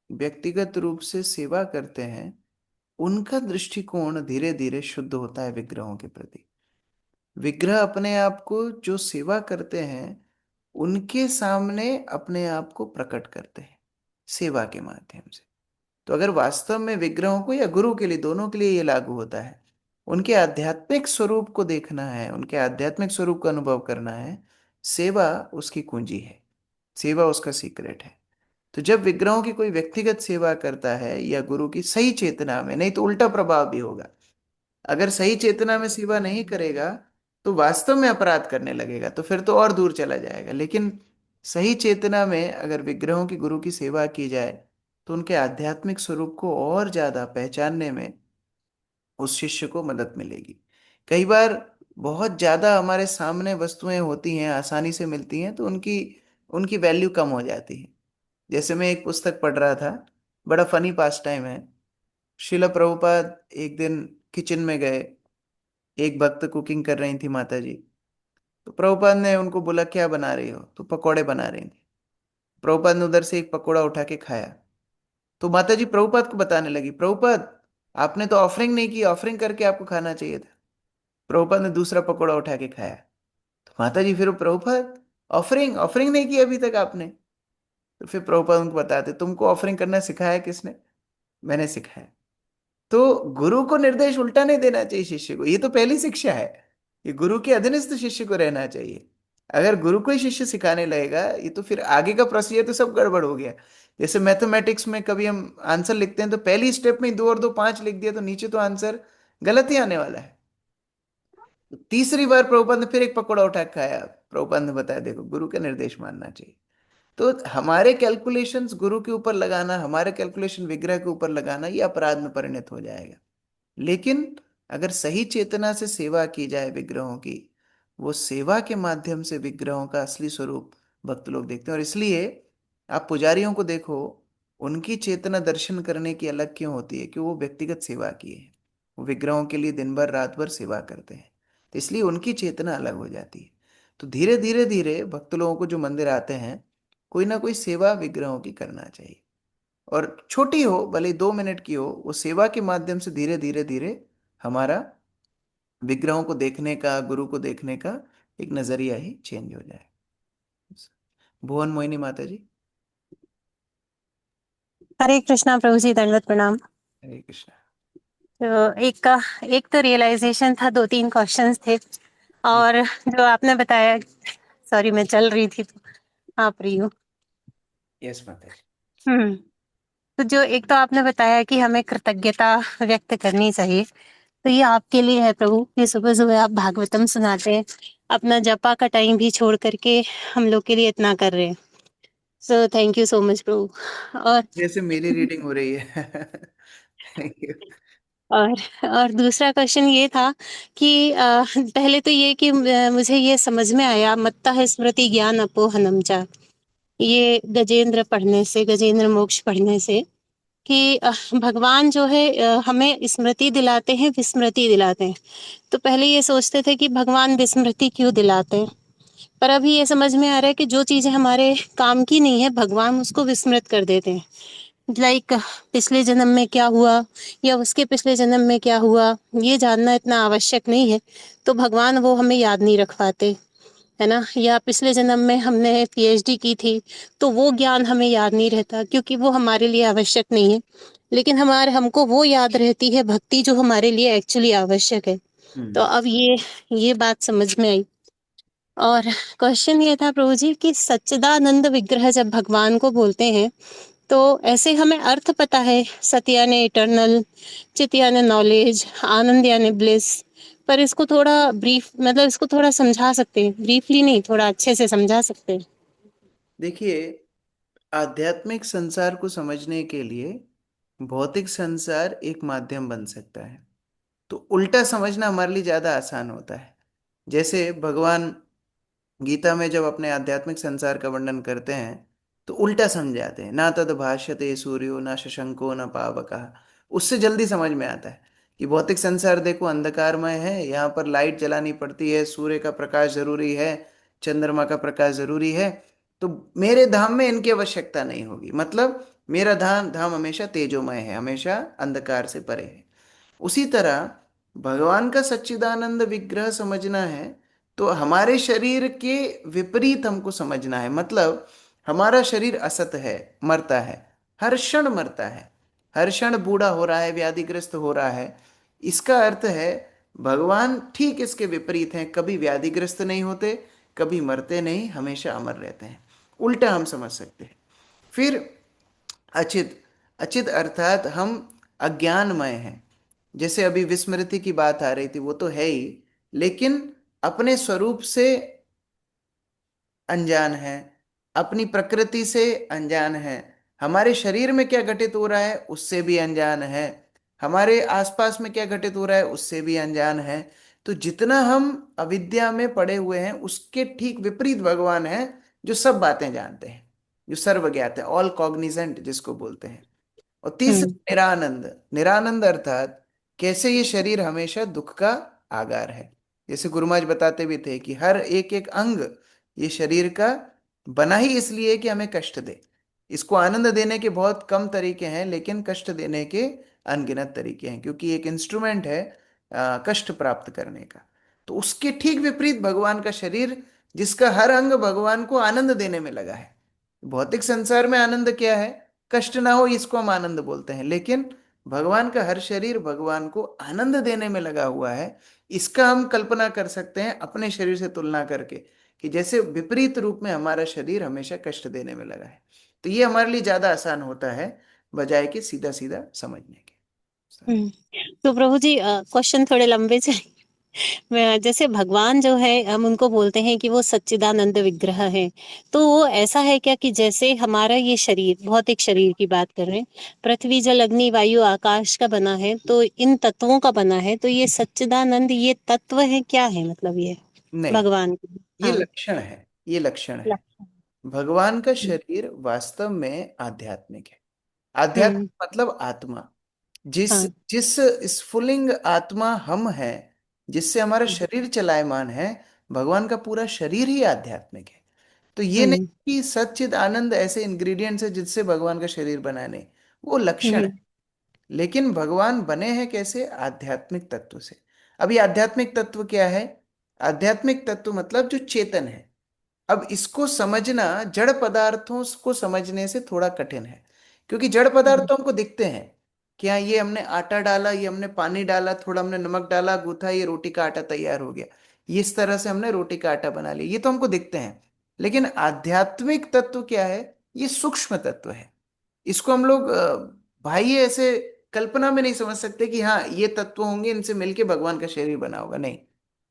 व्यक्तिगत रूप से सेवा करते हैं, उनका दृष्टिकोण धीरे धीरे शुद्ध होता है विग्रहों के प्रति। विग्रह अपने आप को, जो सेवा करते हैं, उनके सामने अपने आप को प्रकट करते हैं सेवा के माध्यम से। तो अगर वास्तव में विग्रहों को, या गुरु के लिए, दोनों के लिए ये लागू होता है, उनके आध्यात्मिक स्वरूप को देखना है, उनके आध्यात्मिक स्वरूप का अनुभव करना है, सेवा उसकी कुंजी है, सेवा उसका सीक्रेट है। तो जब विग्रहों की कोई व्यक्तिगत सेवा करता है या गुरु की सही चेतना में, नहीं तो उल्टा प्रभाव भी होगा। अगर सही चेतना में सेवा नहीं करेगा तो वास्तव में अपराध करने लगेगा, तो फिर तो और दूर चला जाएगा। लेकिन सही चेतना में अगर विग्रहों की, गुरु की सेवा की जाए, तो उनके आध्यात्मिक स्वरूप को और ज्यादा पहचानने में उस शिष्य को मदद मिलेगी। कई बार बहुत ज्यादा हमारे सामने वस्तुएं होती हैं, आसानी से मिलती हैं, तो उनकी उनकी वैल्यू कम हो जाती है। जैसे मैं एक पुस्तक पढ़ रहा था, बड़ा फनी पास टाइम है। शिला प्रभुपाद एक दिन किचन में गए, एक भक्त कुकिंग कर रही थी, माता जी। तो प्रभुपाद ने उनको बोला क्या बना रही हो? तो पकोड़े बना रही थी। प्रभुपाद ने उधर से एक पकोड़ा उठा के खाया। तो माता जी प्रभुपाद को बताने लगी, प्रभुपाद आपने तो ऑफरिंग नहीं की, ऑफरिंग करके आपको खाना चाहिए था। प्रभुपाद ने दूसरा पकोड़ा उठा के खाया। तो माता जी, फिर प्रभुपाद ऑफरिंग ऑफरिंग नहीं की अभी तक आपने? तो फिर प्रभुपाद उनको बताते, तुमको ऑफरिंग करना सिखाया किसने? मैंने सिखाया। तो गुरु को निर्देश उल्टा नहीं देना चाहिए शिष्य को, ये तो पहली शिक्षा है। ये गुरु के अधीनस्थ शिष्य को रहना चाहिए। अगर गुरु को ही शिष्य सिखाने लगेगा, ये तो फिर आगे का प्रोसीजर तो सब गड़बड़ हो गया। जैसे मैथमेटिक्स में कभी हम आंसर लिखते हैं तो पहली स्टेप में 2 और 2 5 लिख दिया, तो नीचे तो आंसर गलत ही आने वाला है। तो तीसरी बार प्रभुपाद ने फिर एक पकौड़ा उठा के खाया। प्रभुपाद ने बताया, देखो गुरु का निर्देश मानना चाहिए। तो हमारे कैलकुलेशंस गुरु के ऊपर लगाना, हमारे कैलकुलेशन विग्रह के ऊपर लगाना, ये अपराध में परिणत हो जाएगा। लेकिन अगर सही चेतना से सेवा की जाए विग्रहों की, वो सेवा के माध्यम से विग्रहों का असली स्वरूप भक्त लोग देखते हैं। और इसलिए आप पुजारियों को देखो, उनकी चेतना दर्शन करने की अलग क्यों होती है? कि वो व्यक्तिगत सेवा किए हैं, वो विग्रहों के लिए दिन भर रात भर सेवा करते हैं, तो इसलिए उनकी चेतना अलग हो जाती है। तो धीरे धीरे धीरे भक्त लोगों को जो मंदिर आते हैं, कोई ना कोई सेवा विग्रहों की करना चाहिए। और छोटी हो, भले 2 मिनट की हो, वो सेवा के माध्यम से धीरे धीरे धीरे हमारा विग्रहों को देखने का, गुरु को देखने का एक नजरिया ही चेंज हो जाए। भुवन मोहिनी माता जी। हरे कृष्णा प्रभु जी, दंडवत प्रणाम। हरे कृष्णा। तो एक तो रियलाइजेशन था, 2-3 क्वेश्चंस थे। और जो आपने बताया, सॉरी मैं चल रही थी तो आप रही हूँ। यस माता जी। तो जो एक तो आपने बताया कि हमें कृतज्ञता व्यक्त करनी चाहिए, तो ये आपके लिए है प्रभु, ये सुबह सुबह आप भागवतम सुनाते हैं, अपना जपा का टाइम भी छोड़ करके हम लोग के लिए इतना कर रहे हैं। So thank you so much प्रभु। और जैसे मेरी रीडिंग हो रही है। Thank you. और और दूसरा क्वेश्चन ये था कि पहले तो ये कि मुझे ये समझ में आया, मत्तः स्मृति ज्ञान अपोहनम च, ये गजेंद्र पढ़ने से, गजेंद्र मोक्ष पढ़ने से, कि भगवान जो है हमें स्मृति दिलाते हैं, विस्मृति दिलाते हैं। तो पहले ये सोचते थे कि भगवान विस्मृति क्यों दिलाते हैं, पर अभी ये समझ में आ रहा है कि जो चीजें हमारे काम की नहीं है भगवान उसको विस्मृत कर देते हैं। लाइक पिछले जन्म में क्या हुआ या उसके पिछले जन्म में क्या हुआ, ये जानना इतना आवश्यक नहीं है, तो भगवान वो हमें याद नहीं रख पाते, है ना। या पिछले जन्म में हमने पीएचडी की थी, तो वो ज्ञान हमें याद नहीं रहता क्योंकि वो हमारे लिए आवश्यक नहीं है, लेकिन हमारे हमको वो याद रहती है भक्ति जो हमारे लिए एक्चुअली आवश्यक है। तो अब ये बात समझ में आई। और क्वेश्चन ये था प्रभु जी कि सच्चिदानंद विग्रह जब भगवान को बोलते हैं, तो ऐसे हमें अर्थ पता है, सत्य यानी इटर्नल, चित यानी नॉलेज, आनंद यानी ब्लिस, पर इसको थोड़ा ब्रीफ, मतलब इसको थोड़ा समझा सकते हैं, ब्रीफली नहीं, थोड़ा अच्छे से समझा सकते हैं। देखिए, आध्यात्मिक संसार को समझने के लिए भौतिक संसार एक माध्यम बन सकता है, तो उल्टा समझना हमारे लिए ज्यादा आसान होता है। जैसे भगवान गीता में जब अपने आध्यात्मिक संसार का वर्णन करते हैं तो उल्टा समझाते हैं, ना तद भाष्यते सूर्यो ना शशंको न पावकः। उससे जल्दी समझ में आता है कि भौतिक संसार देखो अंधकारमय है, यहाँ पर लाइट जलानी पड़ती है, सूर्य का प्रकाश जरूरी है, चंद्रमा का प्रकाश जरूरी है, तो मेरे धाम में इनकी आवश्यकता नहीं होगी। मतलब मेरा धाम धाम हमेशा तेजोमय है, हमेशा अंधकार से परे है। उसी तरह भगवान का सच्चिदानंद विग्रह समझना है तो हमारे शरीर के विपरीत हमको समझना है। मतलब हमारा शरीर असत है, मरता है, हर क्षण मरता है, हर क्षण बूढ़ा हो रहा है, व्याधिग्रस्त हो रहा है। इसका अर्थ है भगवान ठीक इसके विपरीत हैं, कभी व्याधिग्रस्त नहीं होते, कभी मरते नहीं, हमेशा अमर रहते हैं। उल्टा हम समझ सकते हैं। फिर अचित, अचित अर्थात हम अज्ञानमय हैं। जैसे अभी विस्मृति की बात आ रही थी, वो तो है ही, लेकिन अपने स्वरूप से अनजान है, अपनी प्रकृति से अनजान है, हमारे शरीर में क्या घटित हो रहा है उससे भी अनजान है, हमारे आसपास में क्या घटित हो रहा है उससे भी अनजान है। तो जितना हम अविद्या में पड़े हुए हैं उसके ठीक विपरीत भगवान है, जो सब बातें जानते हैं, जो सर्वज्ञात है, ऑल कॉग्निजेंट जिसको बोलते हैं। और तीसरा निरानंद, निरानंद अर्थात कैसे ये शरीर हमेशा दुख का आगार है। जैसे गुरु महाराज बताते भी थे कि हर एक एक अंग ये शरीर का बना ही इसलिए कि हमें कष्ट दे। इसको आनंद देने के बहुत कम तरीके हैं, लेकिन कष्ट देने के अनगिनत तरीके हैं, क्योंकि एक इंस्ट्रूमेंट है कष्ट प्राप्त करने का। तो उसके ठीक विपरीत भगवान का शरीर, जिसका हर अंग भगवान को आनंद देने में लगा है। भौतिक संसार में आनंद क्या है, कष्ट ना हो, इसको हम आनंद बोलते हैं, लेकिन भगवान का हर शरीर भगवान को आनंद देने में लगा हुआ है। इसका हम कल्पना कर सकते हैं अपने शरीर से तुलना करके, कि जैसे विपरीत रूप में हमारा शरीर हमेशा कष्ट देने में लगा है। तो ये हमारे लिए ज्यादा आसान होता है बजाय कि सीधा सीधा समझने के। तो प्रभु जी क्वेश्चन थोड़े लंबे से जैसे भगवान जो है हम उनको बोलते हैं कि वो सच्चिदानंद विग्रह है, तो वो ऐसा है क्या कि जैसे हमारा ये शरीर, भौतिक शरीर की बात कर रहे हैं, पृथ्वी जल अग्नि वायु आकाश का बना है, तो इन तत्वों का बना है, तो ये सच्चिदानंद ये तत्व है क्या है, मतलब ये नहीं, भगवान की? ये हाँ, लक्षण है, ये लक्षण है। लक्षण। भगवान का शरीर वास्तव में आध्यात्मिक है। आध्यात्मिक मतलब आत्मा, जिस हाँ, जिस स्फुलिंग आत्मा हम हैं, जिससे हमारा शरीर चलायमान है, भगवान का पूरा शरीर ही आध्यात्मिक है। तो ये नहीं कि सच्चिद आनंद ऐसे इंग्रेडिएंट्स है जिससे भगवान का शरीर बना, नहीं, वो लक्षण है। लेकिन भगवान बने हैं कैसे, आध्यात्मिक तत्व से। अब ये आध्यात्मिक तत्व क्या है, आध्यात्मिक तत्व मतलब जो चेतन है। अब इसको समझना जड़ पदार्थों को समझने से थोड़ा कठिन है, क्योंकि जड़ पदार्थ तो हमको दिखते हैं कि हाँ ये हमने आटा डाला, ये हमने पानी डाला, थोड़ा हमने नमक डाला, गूथा, ये रोटी का आटा तैयार हो गया, ये इस तरह से हमने रोटी का आटा बना लिया, ये तो हमको दिखते हैं। लेकिन आध्यात्मिक तत्व क्या है, ये सूक्ष्म तत्व है। इसको हम लोग बाह्य ऐसे कल्पना में नहीं समझ सकते कि हाँ ये तत्व होंगे, इनसे मिलके भगवान का शरीर बना होगा, नहीं।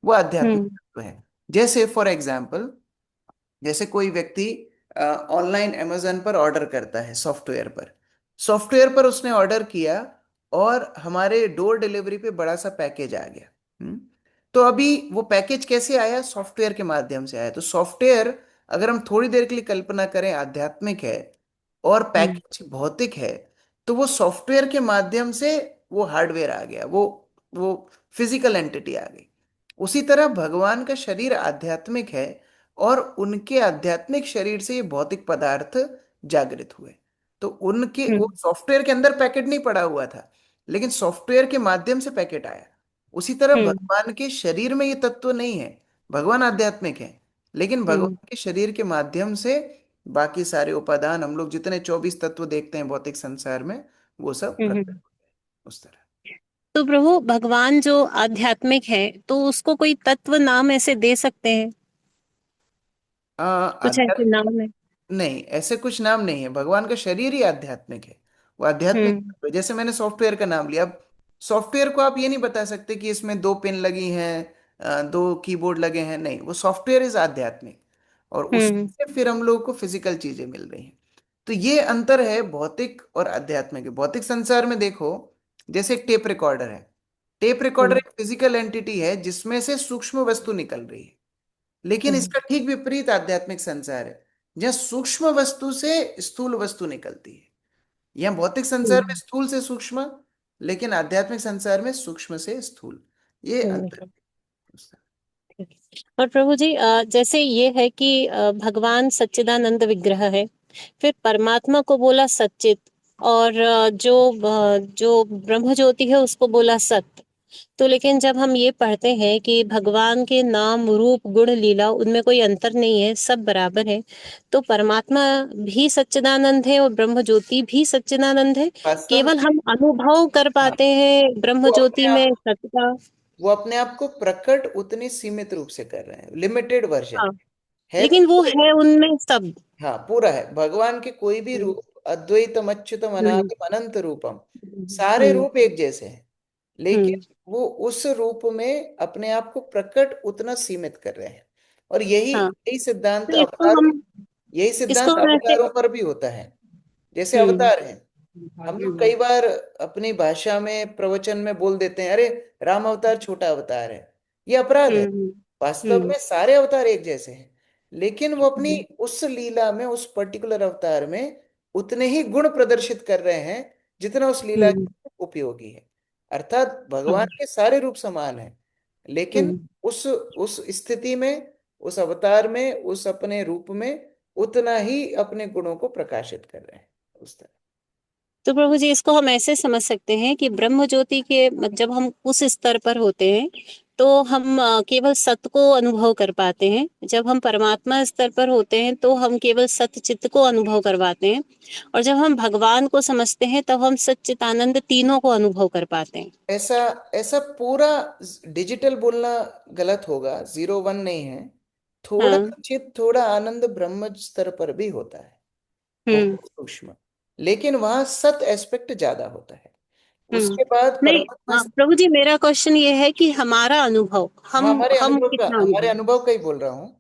वो आध्यात्मिक हम्म तत्व है। जैसे फॉर एग्जाम्पल, जैसे कोई व्यक्ति ऑनलाइन अमेजन पर ऑर्डर करता है, सॉफ्टवेयर पर उसने ऑर्डर किया और हमारे डोर डिलीवरी पे बड़ा सा पैकेज आ गया। तो अभी वो पैकेज कैसे आया? सॉफ्टवेयर के माध्यम से आया। तो सॉफ्टवेयर, अगर हम थोड़ी देर के लिए कल्पना करें, आध्यात्मिक है और हम्म पैकेज भौतिक है, तो वो सॉफ्टवेयर के माध्यम से वो हार्डवेयर आ गया, वो फिजिकल एंटिटी आ गई। उसी तरह भगवान का शरीर आध्यात्मिक है और उनके आध्यात्मिक शरीर से ये भौतिक पदार्थ जागृत हुए। तो उनके वो हम्म सॉफ्टवेयर के अंदर पैकेट नहीं पड़ा हुआ था, लेकिन सॉफ्टवेयर के माध्यम से पैकेट आया। उसी तरह हम्म भगवान के शरीर में ये तत्व नहीं है। भगवान आध्यात्मिक है, लेकिन हम्म भगवान के शरीर के माध्यम से बाकी सारे उपादान, हम लोग जितने 24 तत्व देखते हैं भौतिक संसार में, वो सब हम्म प्रकट हम्म। होते हैं उस तरह। तो प्रभु, भगवान जो आध्यात्मिक है तो उसको कोई तत्व नाम ऐसे दे सकते हैं? कुछ ऐसे आध्यात्मिक नाम है? नहीं, ऐसे कुछ नाम नहीं है। भगवान का शरीर ही आध्यात्मिक है। वो आध्यात्मिक हम्म तत्व है। जैसे मैंने सॉफ्टवेयर का नाम लिया, अब सॉफ्टवेयर को आप ये नहीं बता सकते कि इसमें दो पिन लगी हैं, दो कीबोर्ड लगे हैं, नहीं। वो सॉफ्टवेयर इज आध्यात्मिक, और हम्म उससे फिर हम लोग को फिजिकल चीजें मिल रही हैं। तो ये अंतर है भौतिक और आध्यात्मिक के। भौतिक संसार में देखो, जैसे एक टेप रिकॉर्डर है। टेप रिकॉर्डर हम्म एक फिजिकल एंटिटी है जिसमें से सूक्ष्म वस्तु निकल रही है। लेकिन हम्म इसका ठीक विपरीत आध्यात्मिक संसार है, जहाँ सूक्ष्म वस्तु से स्थूल वस्तु निकलती है। यहाँ भौतिक संसार में हम्म स्थूल से सूक्ष्म, लेकिन आध्यात्मिक संसार में सूक्ष्म से स्थूल। ये अंतर हम्म। है उसका। और प्रभु जी, जैसे ये है कि भगवान सच्चिदानंद विग्रह है, फिर परमात्मा को बोला सच्चित, और जो ब्रह्म ज्योति है उसको बोला सत्य। तो लेकिन जब हम ये पढ़ते हैं कि भगवान के नाम रूप गुण लीला उनमें कोई अंतर नहीं है, सब बराबर है, तो परमात्मा भी सच्चिदानंद है और ब्रह्म ज्योति भी सच्चिदानंद है। वास्तव केवल में हम अनुभव कर हाँ, पाते हैं ब्रह्म वो अपने ज्योति में आप सत्य का। वो अपने आप को प्रकट उतने सीमित रूप से कर रहे हैं, लिमिटेड वर्जन हाँ, है। लेकिन वो तो है उनमें सब। हाँ, पूरा है। भगवान के कोई भी हम्म रूप, अद्वैतम अच्युतम हम्म अनादिम अनंत रूपम, सारे हम्म रूप एक जैसे हैं। हम्म। लेकिन वो उस रूप में अपने आप को प्रकट उतना सीमित कर रहे हैं। और यही हाँ, यही सिद्धांत तो अवतारों यही इसको सिद्धांत हम ऐसे। अवतारों पर भी होता है। जैसे हम्म अवतार हैं, हम लोग कई बार अपनी भाषा में प्रवचन में बोल देते हैं, अरे राम अवतार छोटा अवतार है। ये अपराध है। हम्म वास्तव हम्म में सारे अवतार एक जैसे हैं, लेकिन वो अपनी हम्म उस लीला में, उस पर्टिकुलर अवतार में उतने ही गुण प्रदर्शित कर रहे हैं जितना उस लीला हम्म, के उपयोगी है। अर्थात भगवान हाँ, के सारे रूप समान हैं, लेकिन हम्म। उस स्थिति में, उस अवतार में, उस अपने रूप में उतना ही अपने गुणों को प्रकाशित कर रहे हैं उस तरह। तो प्रभु जी, इसको हम ऐसे समझ सकते हैं कि ब्रह्म ज्योति के जब हम उस स्तर पर होते हैं तो हम केवल सत्य को अनुभव कर पाते हैं। जब हम परमात्मा स्तर पर होते हैं तो हम केवल सत्य चित्त को अनुभव करवाते हैं, और जब हम भगवान को समझते हैं तब हम सच्चित आनंद तीनों को अनुभव कर पाते हैं। ऐसा ऐसा पूरा डिजिटल बोलना गलत होगा, जीरो वन नहीं है। थोड़ा हाँ। चित, थोड़ा आनंद ब्रह्म स्तर पर भी होता है, हम्म बहुत सूक्ष्म। लेकिन वहां सत एस्पेक्ट ज्यादा होता है। हम्म। उसके बाद नहीं, परमात्मा। प्रभु जी, मेरा क्वेश्चन ये है कि हमारा अनुभव, हाँ, हम कितना हमारे अनुभव। अनुभव का ही बोल रहा हूँ।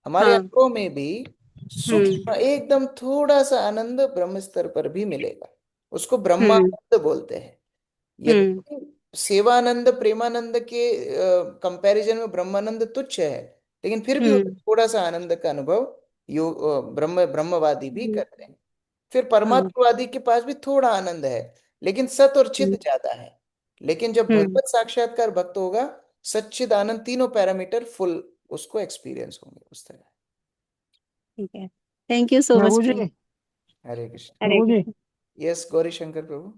हमारे हाँ। अनुभव में भी हम्म सूक्ष्म एकदम थोड़ा सा आनंद ब्रह्म स्तर पर भी मिलेगा। उसको हम्म ब्रह्मानंद बोलते हैं। हम्म यद्यपि सेवानंद प्रेमानंद के कंपैरिजन में ब्रह्मानंद तुच्छ है, लेकिन फिर भी हम्म थोड़ा सा आनंद का अनुभव योग ब्रह्मवादी भी हम्म, करते हैं। फिर हाँ। परमात्मवादी के पास भी थोड़ा आनंद है, लेकिन सत और चित हम्म ज्यादा है। लेकिन जब हम्म, भगवत साक्षात्कार भक्त होगा, सच्चिद आनंद तीनों पैरामीटर फुल उसको एक्सपीरियंस होंगे उस तरह। ठीक है। थैंक यू सो मच प्रभु प्रभु। जी। हरे कृष्ण। हरे प्रभु जी। कृष्ण। यस, गौरी शंकर प्रभु।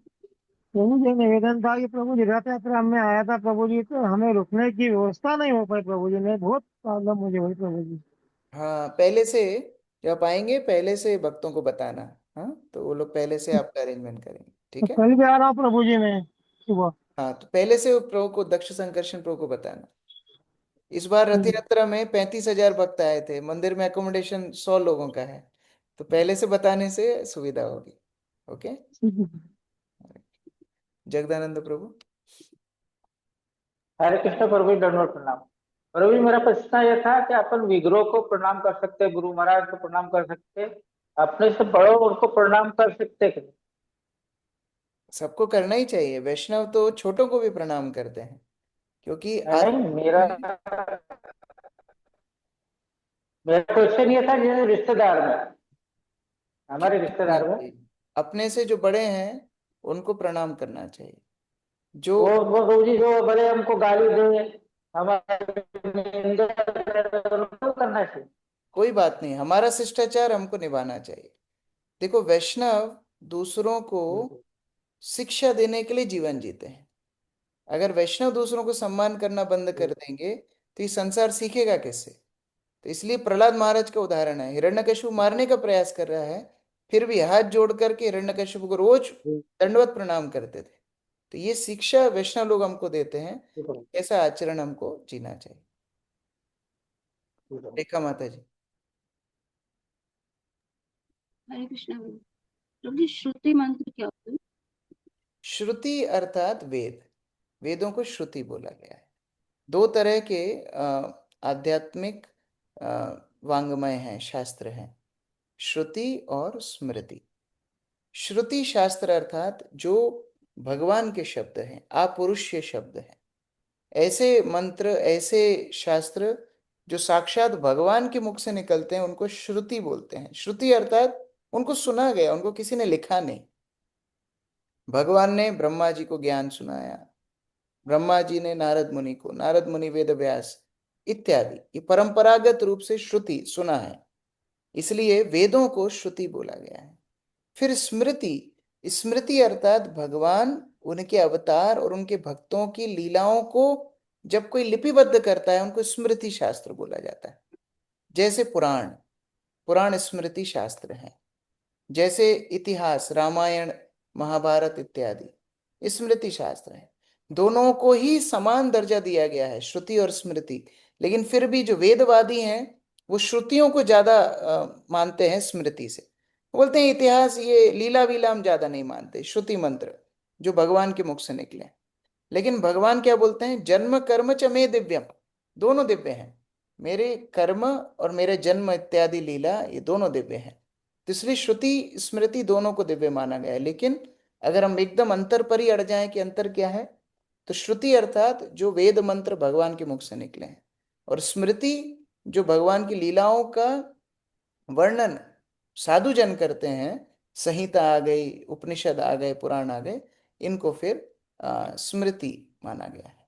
प्रभु जी, निवेदन था कि प्रभु जी रथ यात्रा में आया था प्रभु जी, तो हमें रुकने की व्यवस्था नहीं हो पाई प्रभु जी, ने बहुत प्रॉब्लम मुझे हुई प्रभु जी। हाँ, पहले से जब आप आएंगे पहले से भक्तों को बताना। हाँ, तो वो लोग पहले से आपका अरेंजमेंट करेंगे, तो ठीक है। कल भी आ रहा हूँ प्रभु जी, मैं सुबह। हाँ, तो पहले से वो प्रभु को, दक्ष संकर्षण प्रभु को बताना। इस बार रथ हम्म। यात्रा में 35,000 भक्त आए थे, मंदिर में अकोमोडेशन 100 लोगों का है। तो पहले से बताने से सुविधा होगी। ओके। जगदानंद प्रभु। हरे कृष्ण प्रभु, दंडवत प्रणाम। प्रभु जी, मेरा प्रश्न ये था कि अपन विग्रह को प्रणाम कर सकते, गुरु महाराज को प्रणाम कर सकते, अपने से बड़ों उनको प्रणाम कर सकते कि नहीं? सबको करना ही चाहिए। वैष्णव तो छोटों को भी प्रणाम करते हैं, क्योंकि नहीं, मेरा क्वेश्चन ये था जैसे रिश्तेदार में, हमारे रिश्तेदार में अपने से जो बड़े हैं उनको प्रणाम करना चाहिए। जो वो प्रभु जी जो बड़े हमको गाली दे, हमारे निंदा करे, उनको करना चाहिए। कोई बात नहीं, हमारा शिष्टाचार हमको निभाना चाहिए। देखो, वैष्णव दूसरों को शिक्षा देने के लिए जीवन जीते हैं। अगर वैष्णव दूसरों को सम्मान करना बंद कर देंगे तो ये संसार सीखेगा कैसे? तो इसलिए प्रहलाद महाराज का उदाहरण है। हिरण्यकशिपु मारने का प्रयास कर रहा है, फिर भी हाथ जोड़ करके हिरण्यकशिपु को रोज दंडवत प्रणाम करते थे। तो ये शिक्षा वैष्णव लोग हमको देते हैं, ऐसा आचरण हमको जीना चाहिए। रेखा माता जी। हरे कृष्ण प्रभु जी, श्रुति मंत्र क्या होता है? श्रुति अर्थात वेद। वेदों को श्रुति बोला गया है। दो तरह के आध्यात्मिक वांग्मय हैं, शास्त्र हैं, श्रुति और स्मृति। श्रुति शास्त्र अर्थात जो भगवान के शब्द हैं, आपुरुष्य शब्द हैं, ऐसे मंत्र, ऐसे शास्त्र जो साक्षात भगवान के मुख से निकलते हैं, उनको श्रुति बोलते हैं। श्रुति अर्थात उनको सुना गया, उनको किसी ने लिखा नहीं। भगवान ने ब्रह्मा जी को ज्ञान सुनाया, ब्रह्मा जी ने नारद मुनि को, नारद मुनि वेद व्यास इत्यादि, ये परंपरागत रूप से श्रुति सुना है, इसलिए वेदों को श्रुति बोला गया है। फिर स्मृति, स्मृति अर्थात भगवान उनके अवतार और उनके भक्तों की लीलाओं को जब कोई लिपिबद्ध करता है, उनको स्मृति शास्त्र बोला जाता है। जैसे पुराण, पुराण स्मृति शास्त्र हैं। जैसे इतिहास, रामायण महाभारत इत्यादि स्मृति शास्त्र है। दोनों को ही समान दर्जा दिया गया है, श्रुति और स्मृति। लेकिन फिर भी जो वेदवादी हैं वो श्रुतियों को ज्यादा मानते हैं स्मृति से। बोलते हैं इतिहास, ये लीला वीला हम ज्यादा नहीं मानते, श्रुति मंत्र जो भगवान के मुख से निकले। लेकिन भगवान क्या बोलते हैं? जन्म कर्म च मे दिव्यम, दोनों दिव्य हैं। मेरे कर्म और मेरे जन्म इत्यादि लीला, ये दोनों दिव्य हैं। तो इसलिए श्रुति स्मृति दोनों को दिव्य माना गया है। लेकिन अगर हम एकदम अंतर पर ही अड़ जाएं कि अंतर क्या है, तो श्रुति अर्थात जो वेद मंत्र भगवान के मुख से निकले हैं, और स्मृति जो भगवान की लीलाओं का वर्णन साधु जन करते हैं, संहिता आ गई, उपनिषद आ गए, पुराण आ गए, इनको फिर स्मृति माना गया है।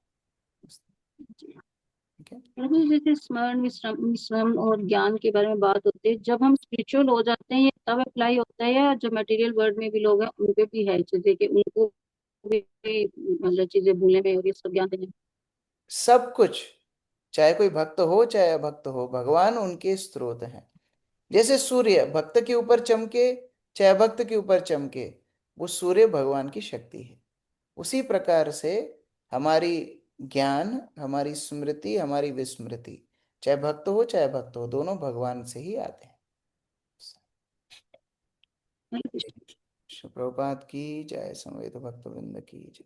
प्रभु जी, जैसे स्मरण, विस्मरण और ज्ञान के बारे में बात होती है, जब हम स्पिरिचुअल हो जाते हैं ये तब अप्लाई होता है, या जो मटेरियल वर्ल्ड में भी लोग हैं उन पे भी है चीजें कि उनको भी मतलब चीजें भूले में और ये सब ज्ञान देने? सब कुछ, चाहे कोई भक्त हो चाहे अभक्त हो, भगवान उनके स्रोत हैं। जैसे सूर्य भक्त के ऊपर चमके चाहे भक्त के ऊपर चमके, वो सूर्य भगवान की शक्ति है। उसी प्रकार से हमारी ज्ञान, हमारी स्मृति, हमारी विस्मृति, चाहे भक्त हो चाहे भक्त हो, दोनों भगवान से ही आते हैं। प्रभुपाद की जय, समवेत भक्त वृंद की जय।